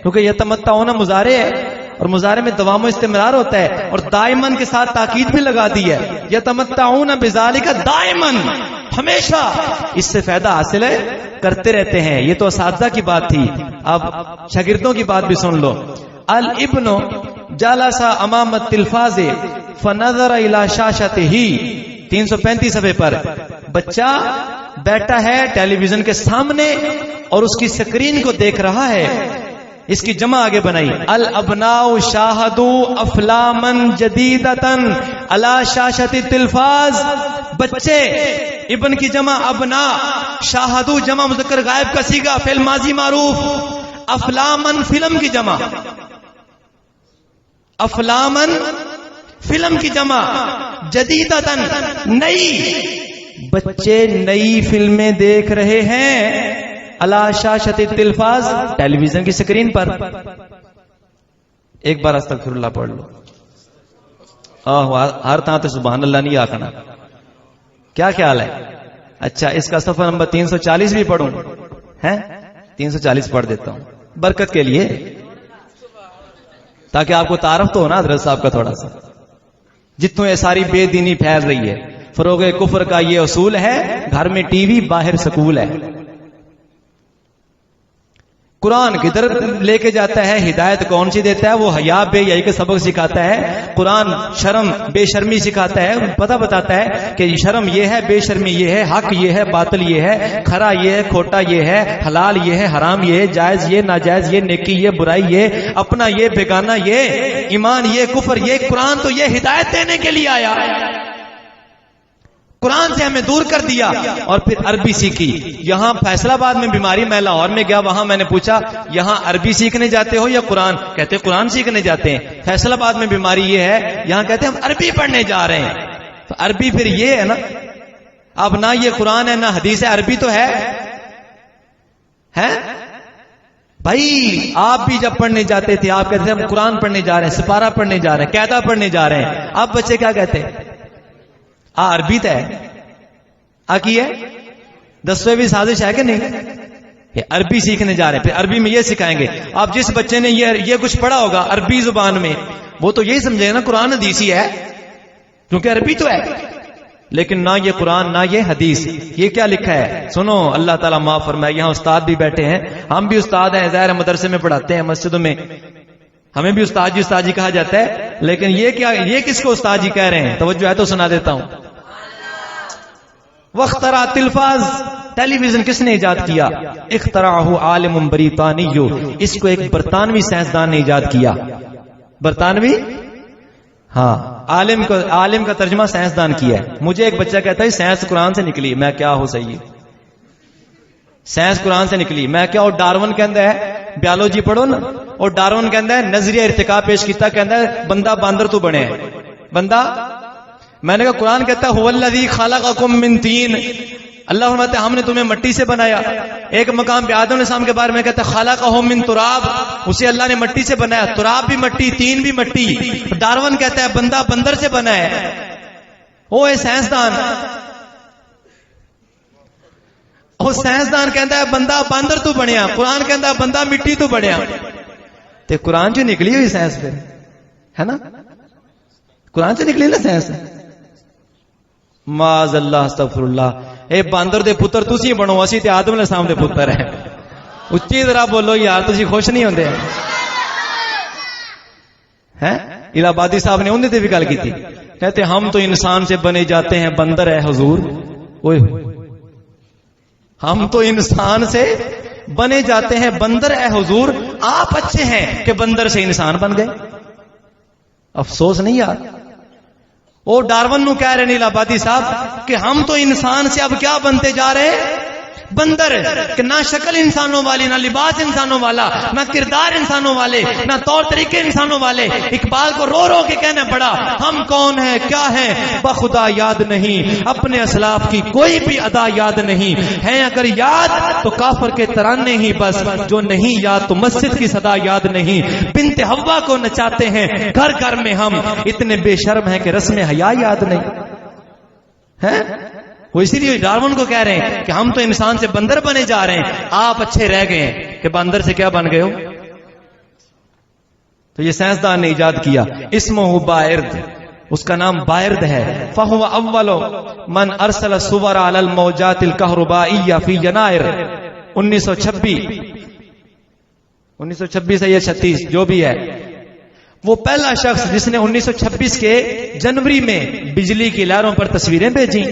کیونکہ یتمتعون مضارع ہے اور مضارع میں دوام و استمرار ہوتا ہے، اور دائمن کے ساتھ تاکید بھی لگا دی ہے. یتمتعون بذالک دائما، ہمیشہ اس سے فائدہ حاصل ہے کرتے رہتے ہیں. یہ تو اساتذہ کی بات تھی. اب شاگردوں کی بات بھی سن لو. الابن جلس امام التلفاز فنظر الى شاشته، 335 صفحے پر. بچہ بیٹھا ہے ٹیلی ویژن کے سامنے اور اس کی سکرین کو دیکھ رہا ہے. اس کی جمع آگے بنائی. الابناء شاہدوا افلاما جدیدتا علی شاشۃ التلفاز. بچے، ابن کی جمع ابنا، شاہدوا جمع مذکر غائب کا صیغہ فعل ماضی معروف. افلامن فلم کی جمع، افلامن فلم کی جمع، جدیدتن نئی. بچے نئی فلمیں دیکھ رہے ہیں علی شاشۃ التلفاز، ٹیلی ویژن کی سکرین پر. ایک بار استغفر اللہ پڑھ لو. ہر طرح تو سبحان اللہ نہیں آخنا. کیا خیال ہے؟ اچھا، اس کا صفحہ نمبر 340 بھی پڑھوں ہے؟ 340 پڑھ دیتا ہوں برکت کے لیے، تاکہ آپ کو تعارف تو ہونا حضرت صاحب کا تھوڑا سا. جتوں یہ ساری بے دینی پھیل رہی ہے، فروغ کفر کا یہ اصول ہے، گھر میں ٹی وی باہر سکول ہے. قرآن کدھر لے کے جاتا ہے؟ ہدایت کون سی دیتا ہے؟ وہ حیا بے حیائی کا سبق سکھاتا ہے. قرآن شرم بے شرمی سکھاتا ہے، پتہ بتاتا ہے کہ شرم یہ ہے، بے شرمی یہ ہے، حق یہ ہے، باطل یہ ہے، کھرا یہ ہے، کھوٹا یہ ہے، حلال یہ ہے، حرام یہ ہے، جائز یہ، ناجائز یہ، نیکی یہ، برائی یہ، اپنا یہ، بیگانہ یہ، ایمان یہ، کفر یہ. قرآن تو یہ ہدایت دینے کے لیے آیا. قرآن سے ہمیں دور کر دیا. اور پھر عربی سیکھی. یہاں فیصل آباد میں بیماری، میں لاہور میں گیا، وہاں میں نے پوچھا یہاں عربی سیکھنے جاتے ہو یا قرآن؟ کہتے قرآن سیکھنے جاتے ہیں. فیصل آباد میں بیماری یہ ہے، یہاں کہتے ہم عربی پڑھنے جا رہے ہیں. تو عربی پھر یہ ہے نا، اب نہ یہ قرآن ہے نہ حدیث ہے، عربی تو ہے بھائی. آپ بھی جب پڑھنے جاتے تھے آپ کہتے ہیں ہم قرآن پڑھنے جا رہے ہیں، سپارہ پڑھنے جا رہے ہیں، قاعدہ پڑھنے جا رہے ہیں. اب بچے کیا کہتے ہیں؟ عربی تو ہے کی ہے، 10ویں سازش ہے کہ نہیں؟ یہ عربی سیکھنے جا رہے ہیں. پھر عربی میں یہ سکھائیں گے. اب جس بچے نے یہ کچھ پڑھا ہوگا عربی زبان میں، وہ تو یہی سمجھے نا قرآن حدیث ہی ہے، کیونکہ عربی تو ہے. لیکن نہ یہ قرآن نہ یہ حدیث. یہ کیا لکھا ہے سنو، اللہ تعالیٰ معاف فرمائے. یہاں استاد بھی بیٹھے ہیں، ہم بھی استاد ہیں، ظاہر مدرسے میں پڑھاتے ہیں، مسجدوں میں ہمیں بھی استاد جی کہا جاتا ہے. لیکن یہ کس کو استاد جی کہہ رہے ہیں؟ توجہ ہے تو سنا دیتا ہوں. واخترع التلفاز، ٹیلی ویژن کس نے ایجاد کیا؟ اخترعہ عالم بریطانی، اس کو ایک برطانوی سائنسدان نے ایجاد کیا. برطانوی، ہاں، عالم کا ترجمہ سائنسدان کیا ہے. مجھے ایک بچہ کہتا ہے سائنس قرآن سے نکلی. میں کیا ہو صحیح، سائنس قرآن سے نکلی میں کیا؟ اور ڈارون کہندا ہے بیالوجی پڑھو نا، اور ڈارون کہندا ہے نظریہ ارتقاء پیش کیتا، کہندا ہے بندہ باندر تو بنے بندہ. میں نے کہا قرآن کہتا ہے هو الذی خلقکم من طین، اللہ فرماتا ہے ہم نے تمہیں مٹی سے بنایا. ایک مقام پہ آدم علیہ السلام کے بارے میں کہتا ہے خلقہ من تراب، اسے اللہ نے مٹی سے بنایا. تراب بھی مٹی، تین بھی مٹی. ڈارون کہتا ہے بندہ بندر سے بنا ہے. وہ ہے سائنسدان، وہ سائنسدان کہتا ہے بندہ باندر تو بنیا، قرآن کہتا ہے بندہ مٹی تو بنیا. تے قرآن جو نکلی ہوئی سائنس پہ ہے نا، قرآن سے نکلی نا سائنس. معاذ اللہ، استغفر اللہ. اے باندر دے پتر تسی بنو، اسی تے آدم علیہ السلام دے پتر ہیں. اچھی ذرا بولو یار، تسی خوش نہیں ہوندے ہیں؟ الہ آبادی صاحب نے انہیں تے بھی گل کی تھی، کہتے ہم تو انسان سے بنے جاتے ہیں بندر ہے حضور. اوئے ہم تو انسان سے بنے جاتے ہیں بندر اے حضور، آپ اچھے ہیں کہ بندر سے انسان بن گئے. افسوس نہیں یار. وہ ڈارون نو کہہ رہے نیل آبادی صاحب کہ ہم تو انسان سے اب کیا بنتے جا رہے ہیں؟ بندر کہ نہ شکل انسانوں والی، نہ لباس انسانوں والا، نہ کردار انسانوں والے، نہ طور طریقے انسانوں والے. اقبال کو رو رو کے کہنا پڑا ہم کون ہیں کیا ہیں بخدا یاد نہیں، اپنے اسلاف کی کوئی بھی ادا یاد نہیں ہے، اگر یاد تو کافر کے ترانے ہی بس، جو نہیں یاد تو مسجد کی صدا یاد نہیں. بنت حوا کو نچاتے ہیں گھر گھر میں ہم، اتنے بے شرم ہیں کہ رسم حیا یاد نہیں ہے. وہ اسی لیے ڈارون کو کہہ رہے ہیں کہ ہم تو انسان سے بندر بنے جا رہے ہیں، آپ اچھے رہ گئے ہیں کہ بندر سے کیا بن گئے ہو. تو یہ سائنسدان نے ایجاد کیا، اسمہ بائرد، اس کا نام بائرد ہے. فہو اول من ارسل الصور علی الموجات الکہربائیہ فی ینائر 1926 ہے یا 36 جو بھی ہے، وہ پہلا شخص جس نے 1926 کے جنوری میں بجلی کی لہروں پر تصویریں بھیجیں.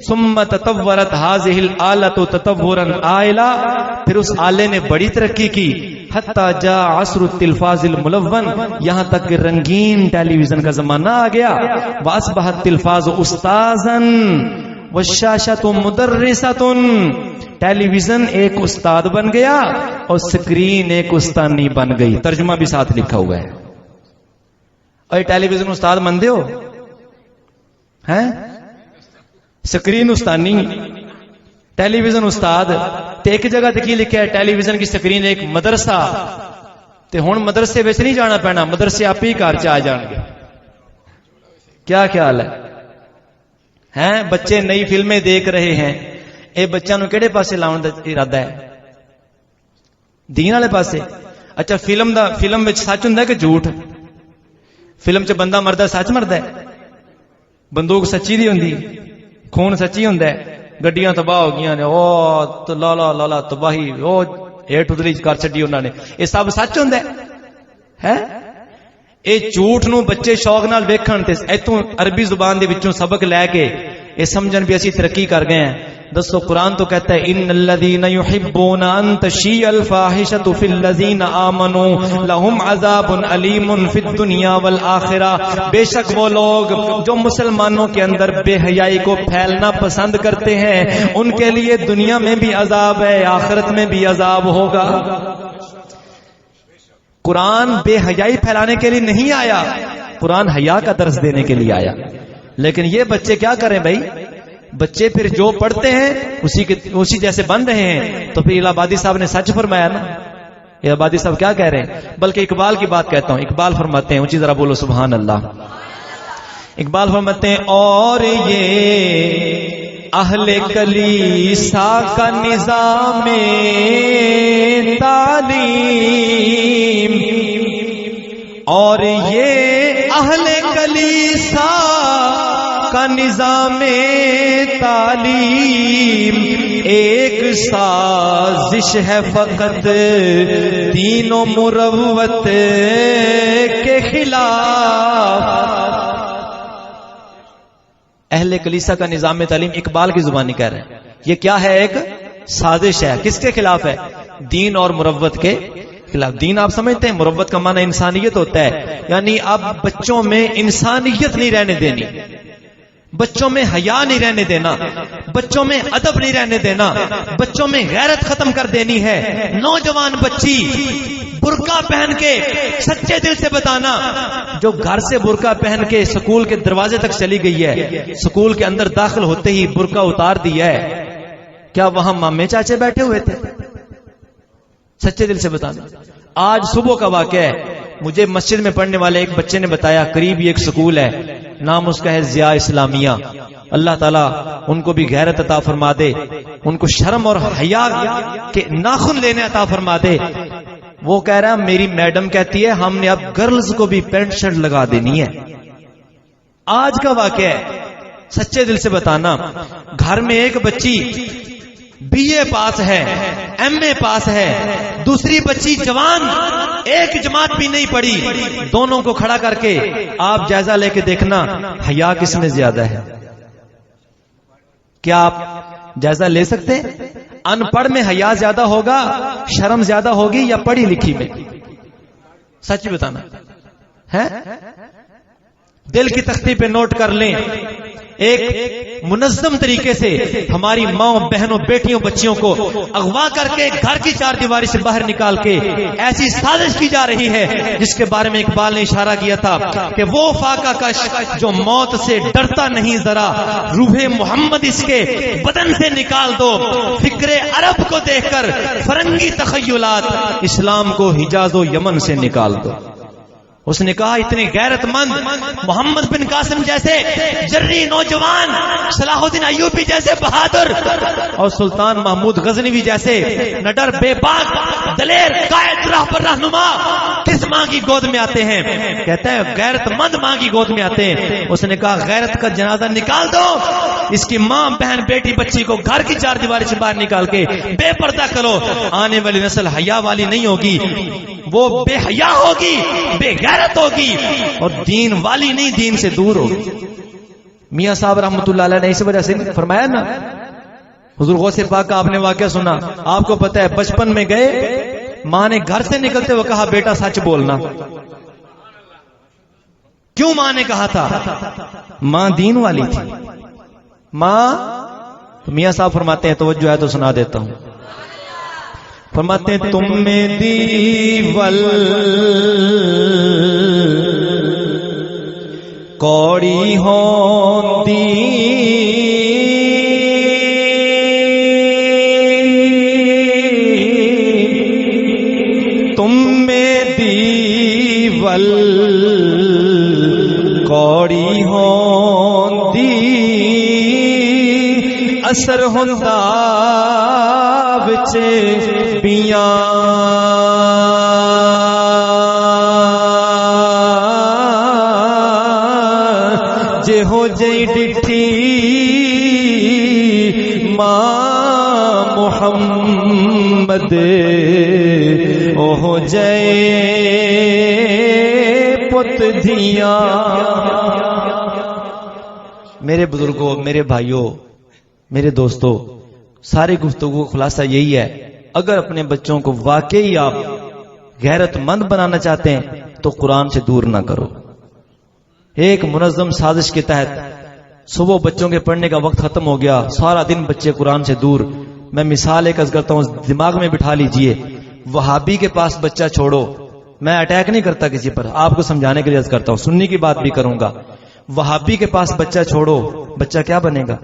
ثم تطورت هذه الآلة تطورا عائلا، پھر اس آلے نے بڑی ترقی کی. حتی جاء عصر التلفاز الملون، یہاں تک کہ رنگین ٹیلی ویژن کا زمانہ آ گیا. واصبح التلفاز استاذا والشاشة مدرسة، ٹیلی ویژن ایک استاد بن گیا اور سکرین ایک استانی بن گئی. ترجمہ بھی ساتھ لکھا ہوا ہے. اور ٹیلی ویژن استاد مندے ہو ہیں، سکرین استانی، ٹیلی ویژن استاد. تے ایک جگہ تکی لکھا ہے ٹیلی ویژن کی سکرین ایک مدرسہ. تے ہن مدرسے وچ نہیں جانا پینا، مدرسے آپ ہی گھر چ آ جان گے. کیا خیال ہے ہیں؟ بچے نئی فلمیں دیکھ رہے ہیں، اے بچوں نو کیڑے پاسے لاؤن دا ارادہ ہے؟ دین والے پاسے. اچھا فلم وچ سچ ہوندا ہے کہ جھوٹ؟ فلم چ بندہ مردا سچ مردا ہے، بندوق سچی دی ہوندی، خون سچی ہوندا ہے، گڈیاں تباہ ہو گئی نے، او لالا لالا تباہی، او ہیٹ اتری کر چھڈی انہاں نے، یہ سب سچ ہوندا ہے؟ اے جھوٹ نو بچے شوق نال ویکھن تے ایتھوں عربی زبان دے وچوں سبق لے کے یہ سمجھن بھی اسی ترقی کر گئے ہیں. دسو قرآن تو کہتا ہے ان الذین یحبون ان تشیع الفاحشۃ فی الذین آمنوا لہم عذاب علیم فی الدنیا والآخرہ. بے شک وہ لوگ جو مسلمانوں کے اندر بے حیائی کو پھیلنا پسند کرتے ہیں ان کے لیے دنیا میں بھی عذاب ہے، آخرت میں بھی عذاب ہوگا. قرآن بے حیائی پھیلانے کے لیے نہیں آیا، قرآن حیا کا درس دینے کے لیے آیا. لیکن یہ بچے کیا کریں بھائی؟ بچے پھر جو پڑھتے ہیں اسی جیسے بن رہے ہیں. تو پھر الہابادی صاحب نے سچ فرمایا نا. الہابادی صاحب کیا کہہ رہے ہیں؟ بلکہ اقبال کی بات کہتا ہوں. اقبال فرماتے ہیں، اونچی ذرا بولو سبحان اللہ. اقبال فرماتے ہیں اور یہ اہل کلیسا کا نظام تعلیم، اور یہ اہل کلیسا کا نظام تعلیم ایک سازش ہے فقط دین و مروت کے خلاف. اہل کلیسا کا نظام تعلیم اقبال کی زبانی کہہ رہے ہیں. یہ کیا ہے؟ ایک سازش ہے. کس کے خلاف ہے؟ دین اور مروت کے خلاف. دین آپ سمجھتے ہیں، مروت کا معنی انسانیت ہوتا ہے، یعنی اب بچوں میں انسانیت نہیں رہنے دینی، بچوں میں حیا نہیں رہنے دینا، بچوں میں ادب نہیں رہنے دینا، بچوں میں غیرت ختم کر دینی ہے. نوجوان بچی برقع پہن کے سچے دل سے بتانا، جو گھر سے برقع پہن کے سکول کے دروازے تک چلی گئی ہے، سکول کے اندر داخل ہوتے ہی برقع اتار دیا ہے، کیا وہاں مامے چاچے بیٹھے ہوئے تھے؟ سچے دل سے بتانا. آج صبح کا واقعہ ہے، مجھے مسجد میں پڑھنے والے ایک بچے نے بتایا، قریب ہی ایک سکول ہے، نام اس کا ہے ضیاء اسلامیہ. اللہ تعالیٰ ان کو بھی غیرت عطا فرما دے، ان کو شرم اور حیا کے ناخن لینے عطا فرما دے. وہ کہہ رہا میری میڈم کہتی ہے ہم نے اب گرلز کو بھی پینٹ شرٹ لگا دینی ہے. آج کا واقعہ ہے، سچے دل سے بتانا. گھر میں ایک بچی بی اے پاس ہے، ایم اے پاس ہے، دوسری بچی جوان ایک جماعت بھی نہیں پڑھی. دونوں کو کھڑا کر کے آپ جائزہ لے کے دیکھنا حیا کس میں زیادہ ہے. کیا آپ جائزہ لے سکتے؟ ان پڑھ میں حیا زیادہ ہوگا، شرم زیادہ ہوگی، یا پڑھی لکھی میں؟ سچ بتانا ہے. دل کی تختی پہ نوٹ کر لیں، ایک منظم طریقے سے ہماری ماں بہنوں بیٹیوں بچیوں کو اغوا کر کے گھر کی چار دیواری سے باہر نکال کے ایسی سازش کی جا رہی ہے جس کے بارے میں اقبال نے اشارہ کیا تھا کہ وہ فاقہ کش جو موت سے ڈرتا نہیں ذرا، روح محمد اس کے بدن سے نکال دو، فکر عرب کو دیکھ کر فرنگی تخیلات، اسلام کو حجاز و یمن سے نکال دو۔ اس نے کہا اتنے غیرت مند محمد بن قاسم جیسے جری نوجوان، صلاح الدین ایوبی جیسے بہادر، اور سلطان محمود غزنوی جیسے نڈر بے باک دلیر قائد راہ پر رہنما کس ماں کی گود میں آتے ہیں؟ کہتا ہے غیرت مند ماں کی گود میں آتے ہیں۔ اس نے کہا غیرت کا جنازہ نکال دو، اس کی ماں بہن بیٹی بچی کو گھر کی چار دیواری سے باہر نکال کے بے پردہ کرو۔ آنے والی نسل حیا والی نہیں ہوگی، وہ بے حیا ہوگی، بے غیرت ہوگی، اور دین والی نہیں، دین سے دور ہوگی۔ میاں صاحب رحمۃ اللہ علیہ نے اس وجہ سے فرمایا نا، حضور غوث پاک کا آپ نے واقعہ سنا، آپ کو پتہ ہے بچپن میں گئے، ماں نے گھر سے نکلتے ہوئے کہا بیٹا سچ بولنا۔ کیوں ماں نے کہا تھا؟ ماں دین والی تھی۔ ماں، میاں صاحب فرماتے ہیں، توجہ ہے تو سنا دیتا ہوں، فرماتے ہیں تم میں دیول کوڑی ہوندی تم میں دیول کوڑی ہوندی اثر ہوندا بچے بیاں جے ہو جئی ڈٹھی ماں محمد او ہو جائے پت دھیاں۔ میرے بزرگوں، میرے بھائیوں، میرے دوستو، ساری گفتگو کا خلاصہ یہی ہے، اگر اپنے بچوں کو واقعی آپ غیرت مند بنانا چاہتے ہیں تو قرآن سے دور نہ کرو۔ ایک منظم سازش کے تحت صبح بچوں کے پڑھنے کا وقت ختم ہو گیا، سارا دن بچے قرآن سے دور۔ میں مثال ایک عرض کرتا ہوں، دماغ میں بٹھا لیجئے، وہابی کے پاس بچہ چھوڑو، میں اٹیک نہیں کرتا کسی پر، آپ کو سمجھانے کے لیے عرض کرتا ہوں، سنی کی بات بھی کروں گا۔ وہابی کے پاس بچہ چھوڑو، بچہ کیا بنے گا؟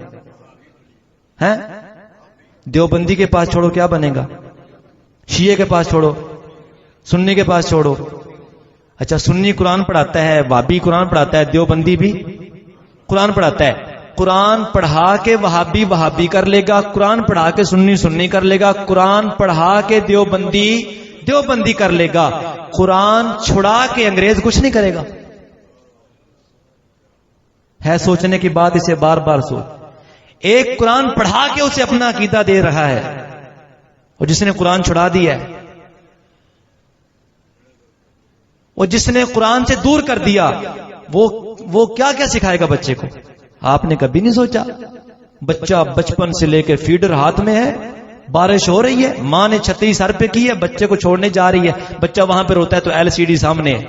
ہیں؟ دیوبندی کے پاس چھوڑو کیا بنے گا؟ شیعہ کے پاس چھوڑو، سنی کے پاس چھوڑو۔ اچھا سنی قرآن پڑھاتا ہے، وہابی قرآن پڑھاتا ہے، دیوبندی بھی قرآن پڑھاتا ہے۔ قرآن پڑھا کے وہابی وہابی کر لے گا، قرآن پڑھا کے سنی سنی کر لے گا، قرآن پڑھا کے دیوبندی دیوبندی کر لے گا، قرآن چھڑا کے انگریز کچھ نہیں کرے گا۔ ہے سوچنے کی بات، اسے بار بار سوچ۔ ایک قرآن پڑھا کے اسے اپنا عقیدہ دے رہا ہے، اور جس نے قرآن چھڑا دیا ہے، اور جس نے قرآن سے دور کر دیا، وہ کیا کیا سکھائے گا بچے کو؟ آپ نے کبھی نہیں سوچا؟ بچہ بچپن سے لے کے فیڈر ہاتھ میں ہے، بارش ہو رہی ہے، ماں نے چھتری سر پہ کی ہے، بچے کو چھوڑنے جا رہی ہے، بچہ وہاں پہ روتا ہے تو LCD سامنے ہے۔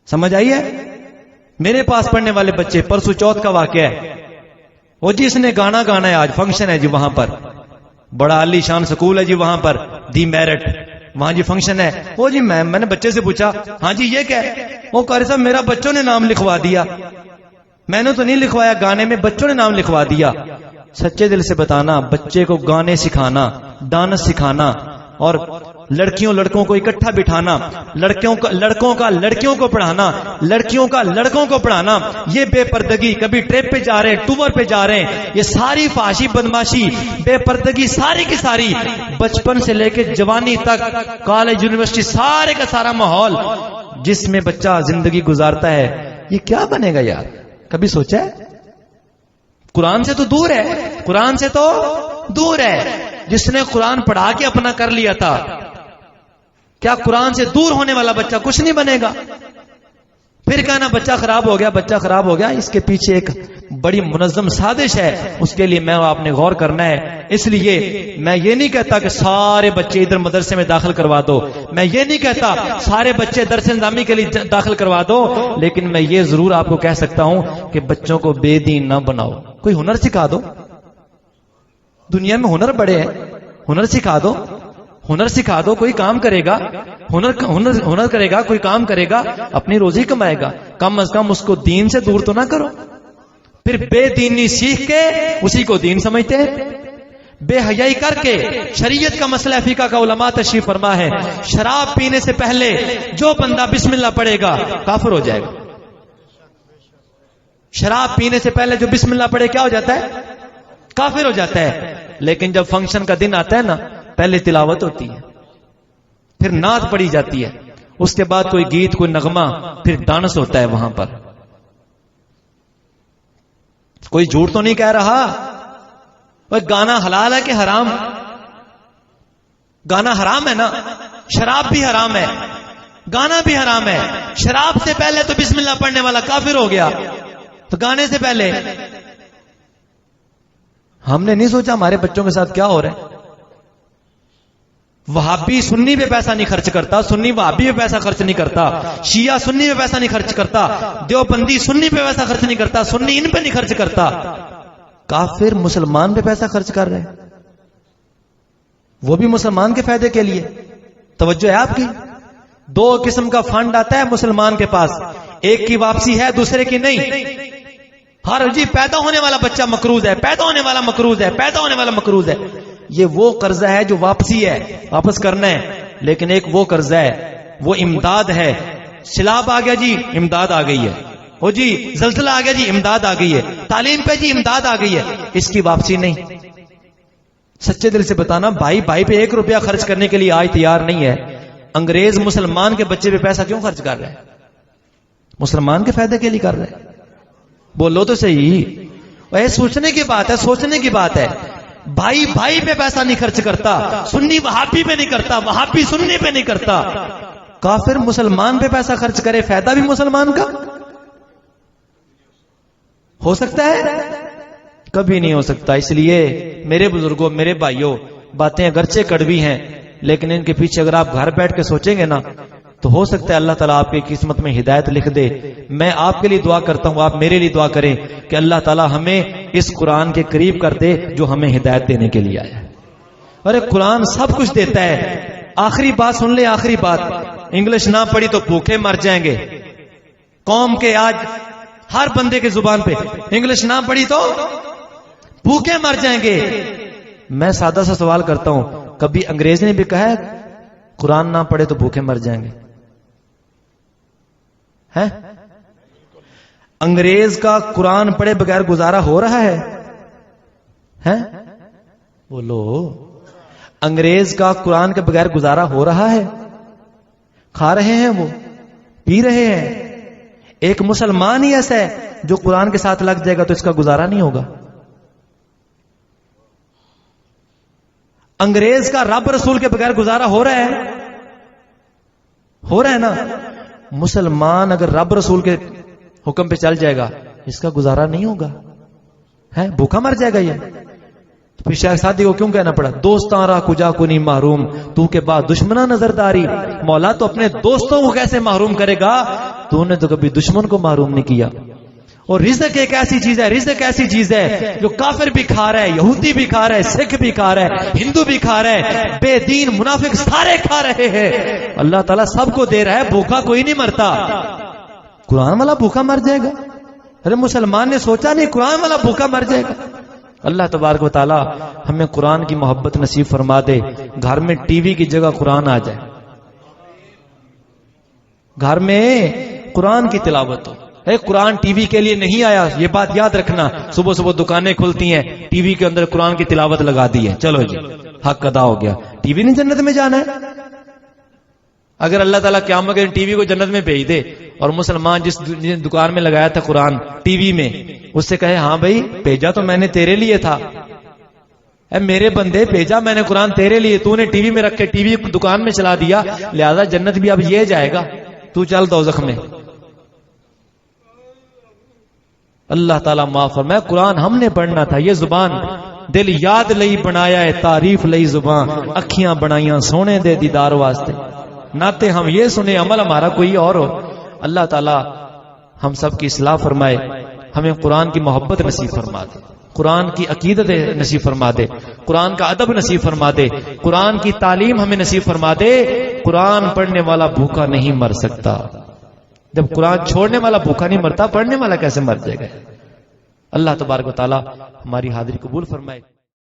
سمجھ آئی ہے؟ میرے پاس پڑھنے والے بچے، پرسوں چوتھ کا واقعہ ہے، وہ جی اس نے گانا گانا ہے، آج فنکشن ہے جی وہاں پر، بڑا عالی شان سکول ہے جی وہاں پر، دی میرٹ، وہاں جی فنکشن ہے۔ وہ جی میں نے بچے سے پوچھا ہاں جی یہ کیا ہے؟ وہ قاری صاحب میرا بچوں نے نام لکھوا دیا۔ میں نے تو نہیں لکھوایا، گانے میں بچوں نے نام لکھوا دیا۔ سچے دل سے بتانا، بچے کو گانے سکھانا، ڈانس سکھانا، اور لڑکیوں لڑکوں کو اکٹھا بٹھانا، لڑکوں کا لڑکیوں کو پڑھانا، لڑکیوں کا لڑکوں کو پڑھانا، یہ بے پردگی، کبھی ٹرپ پہ جا رہے ہیں، ٹور پہ جا رہے ہیں، یہ ساری فحاشی بدماشی بے پردگی ساری کی ساری بچپن سے لے کے جوانی تک، کالج یونیورسٹی، سارے کا سارا ماحول جس میں بچہ زندگی گزارتا ہے، یہ کیا بنے گا یار؟ کبھی سوچا ہے؟ قرآن سے تو دور ہے، قرآن سے تو دور ہے۔ جس نے قرآن پڑھا کے اپنا کر لیا تھا، کیا قرآن سے دور ہونے والا بچہ کچھ نہیں بنے گا؟ پھر کہنا بچہ خراب ہو گیا، بچہ خراب ہو گیا. اس کے پیچھے ایک بڑی منظم سازش ہے، اس کے لیے میں آپ نے غور کرنا ہے. اس لیے میں یہ نہیں کہتا کہ سارے بچے ادھر مدرسے میں داخل کروا دو، میں یہ نہیں کہتا سارے بچے درس نظامی کے لیے داخل کروا دو، لیکن میں یہ ضرور آپ کو کہہ سکتا ہوں کہ بچوں کو بے دین نہ بناؤ. کوئی ہنر سکھا دو، دنیا میں ہنر بڑے ہیں، ہنر سکھا دو، ہنر سکھا دو. کوئی کام کرے گا، ہنر کرے گا، کوئی کام کرے گا، اپنی روزی کمائے گا. کم از کم اس کو دین سے دور تو نہ کرو. پھر بے دینی سیکھ کے اسی کو دین سمجھتے ہیں. بے حیائی کر کے شریعت کا مسئلہ فقہ کا علماء تشریف فرما ہے، شراب پینے سے پہلے جو بندہ بسم اللہ پڑھے گا کافر ہو جائے گا. شراب پینے سے پہلے جو بسم اللہ پڑھے کیا ہو جاتا ہے؟ کافر ہو جاتا ہے. لیکن جب فنکشن کا دن آتا ہے نا، پہلے تلاوت ہوتی ہے، پھر نعت پڑھی جاتی ہے، اس کے بعد کوئی گیت، کوئی نغمہ، پھر ڈانس ہوتا ہے وہاں پر. کوئی جھوٹ تو نہیں کہہ رہا. وہ گانا حلال ہے کہ حرام؟ گانا حرام ہے نا، شراب بھی حرام ہے، گانا بھی حرام ہے. شراب سے پہلے تو بسم اللہ پڑھنے والا کافر ہو گیا، تو گانے سے پہلے ہم نے نہیں سوچا ہمارے بچوں کے ساتھ کیا ہو رہا ہے. وہابی سنی پہ پیسہ نہیں خرچ کرتا، سنی وہابی پہ پیسہ خرچ نہیں کرتا، شیعہ سنی پہ پیسہ نہیں خرچ کرتا، دیوبندی سنی پہ پیسہ خرچ نہیں کرتا، سنی ان پہ نہیں خرچ کرتا. کافر مسلمان پہ پیسہ خرچ کر رہے ہیں، وہ بھی مسلمان کے فائدے کے لیے. توجہ ہے آپ کی؟ دو قسم کا فنڈ آتا ہے مسلمان کے پاس، ایک کی واپسی ہے، دوسرے کی نہیں. ہر جی پیدا ہونے والا بچہ مقروض ہے، پیدا ہونے والا مقروض ہے، پیدا ہونے والا مقروض ہے. یہ وہ قرضہ ہے جو واپسی ہے، واپس کرنا ہے. لیکن ایک وہ قرضہ ہے، وہ امداد ہے. سیلاب آ گیا جی، امداد آ گئی ہے. ہو جی زلزلہ آ گیا جی، امداد آ گئی ہے. تعلیم پہ جی امداد آ گئی ہے، اس کی واپسی نہیں. سچے دل سے بتانا، بھائی پہ 1 روپیہ خرچ کرنے کے لیے آج تیار نہیں ہے. انگریز مسلمان کے بچے پہ پیسہ کیوں خرچ کر رہے ہیں؟ مسلمان کے فائدے کے لیے کر رہے ہیں. بولو تو صحیح. سوچنے کی بات ہے، سوچنے کی بات ہے. بھائی پہ پیسہ نہیں خرچ کرتا، سنی وہابی پہ نہیں کرتا، وہابی سنی پہ نہیں کرتا. کافر مسلمان پہ پیسہ خرچ کرے، فائدہ بھی مسلمان کا ہو سکتا ہے؟ کبھی نہیں ہو سکتا. اس لیے میرے بزرگوں، میرے بھائیوں، باتیں اگرچہ کڑوی ہیں، لیکن ان کے پیچھے اگر آپ گھر بیٹھ کے سوچیں گے نا، تو ہو سکتا ہے اللہ تعالیٰ آپ کی قسمت میں ہدایت لکھ دے. میں آپ کے لیے دعا کرتا ہوں، آپ میرے لیے دعا کریں کہ اللہ تعالیٰ ہمیں اس قرآن کے قریب کر دے جو ہمیں ہدایت دینے کے لیے آیا ہے. ارے قرآن سب کچھ دیتا ہے. آخری بات سن لے، آخری بات. انگلش نہ پڑھی تو بھوکے مر جائیں گے. قوم کے آج ہر بندے کے زبان پہ انگلش نہ پڑھی تو بھوکے مر جائیں گے. میں سادہ سا سوال کرتا ہوں، کبھی انگریز نے بھی کہا ہے قرآن نہ پڑھے تو بھوکے مر جائیں گے؟ ہے انگریز کا قرآن پڑھے بغیر گزارا ہو رہا ہے؟ بولو، انگریز کا قرآن کے بغیر گزارا ہو رہا ہے؟ کھا رہے ہیں، وہ پی رہے ہیں. ایک مسلمان ہی ایسا ہے جو قرآن کے ساتھ لگ جائے گا تو اس کا گزارا نہیں ہوگا. انگریز کا رب رسول کے بغیر گزارا ہو رہا ہے؟ ہو رہا ہے نا. مسلمان اگر رب رسول کے حکم پہ چل جائے گا اس کا گزارا نہیں ہوگا، ہے بھوکا مر جائے گا. یہ پھر شیخ سادی کو کیوں کہنا پڑا دوستاں را کجا کنی محروم تو کے بعد دشمنا نظرداری. مولا تو اپنے دوستوں کو کیسے محروم کرے گا؟ تو نے تو کبھی دشمن کو محروم نہیں کیا. اور رزق ایک ایسی چیز ہے، رزق ایسی چیز ہے جو کافر بھی کھا رہا ہے، یہودی بھی کھا رہا ہے، سکھ بھی کھا رہا ہے، ہندو بھی کھا رہا ہے، بے دین منافق سارے کھا رہے ہیں. اللہ تعالیٰ سب کو دے رہا ہے، بھوکا کوئی نہیں مرتا. قرآن والا بھوکا مر جائے گا؟ ارے مسلمان نے سوچا نہیں قرآن والا بھوکا مر جائے گا. اللہ تبارک و تعالیٰ ہمیں قرآن کی محبت نصیب فرما دے. گھر میں ٹی وی کی جگہ قرآن آ جائے، گھر میں قرآن کی تلاوت ہو. قرآن ٹی وی کے لیے نہیں آیا، یہ بات یاد رکھنا. صبح صبح دکانیں کھلتی ہیں، ٹی وی کے اندر قرآن کی تلاوت لگا دی ہے، چلو جی حق ادا ہو گیا. ٹی وی نہیں جنت میں جانا ہے. اگر اللہ تعالیٰ قیامت کے ٹی وی کو جنت میں بھیج دے اور مسلمان جس دکان میں لگایا تھا قرآن ٹی وی میں، اس سے کہے ہاں بھائی بھیجا تو میں نے تیرے لیے تھا، اے میرے بندے بھیجا میں نے قرآن تیرے لیے، تو نے ٹی وی میں رکھ کے ٹی وی دکان میں چلا دیا، لہذا جنت بھی اب یہ جائے گا، تو چل دوزخ میں. اللہ تعالیٰ معاف فرمائے قرآن ہم نے پڑھنا تھا، یہ زبان دل یاد لئی بنایا ہے، تعریف لئی زبان، اکھیاں بنائیاں سونے دے دیدار واسطے، ناتے ہم یہ سنے عمل ہمارا کوئی اور ہو۔ اللہ تعالیٰ ہم سب کی اصلاح فرمائے، ہمیں قرآن کی محبت نصیب فرما دے، قرآن کی عقیدت نصیب فرما دے، قرآن کا ادب نصیب فرما دے، قرآن کی تعلیم ہمیں نصیب فرما دے۔ قرآن پڑھنے والا بھوکا نہیں مر سکتا، جب قرآن چھوڑنے والا بھوکا نہیں مرتا، پڑھنے والا کیسے مر جائے گا؟ اللہ تبارک و تعالی ہماری حاضری قبول فرمائے۔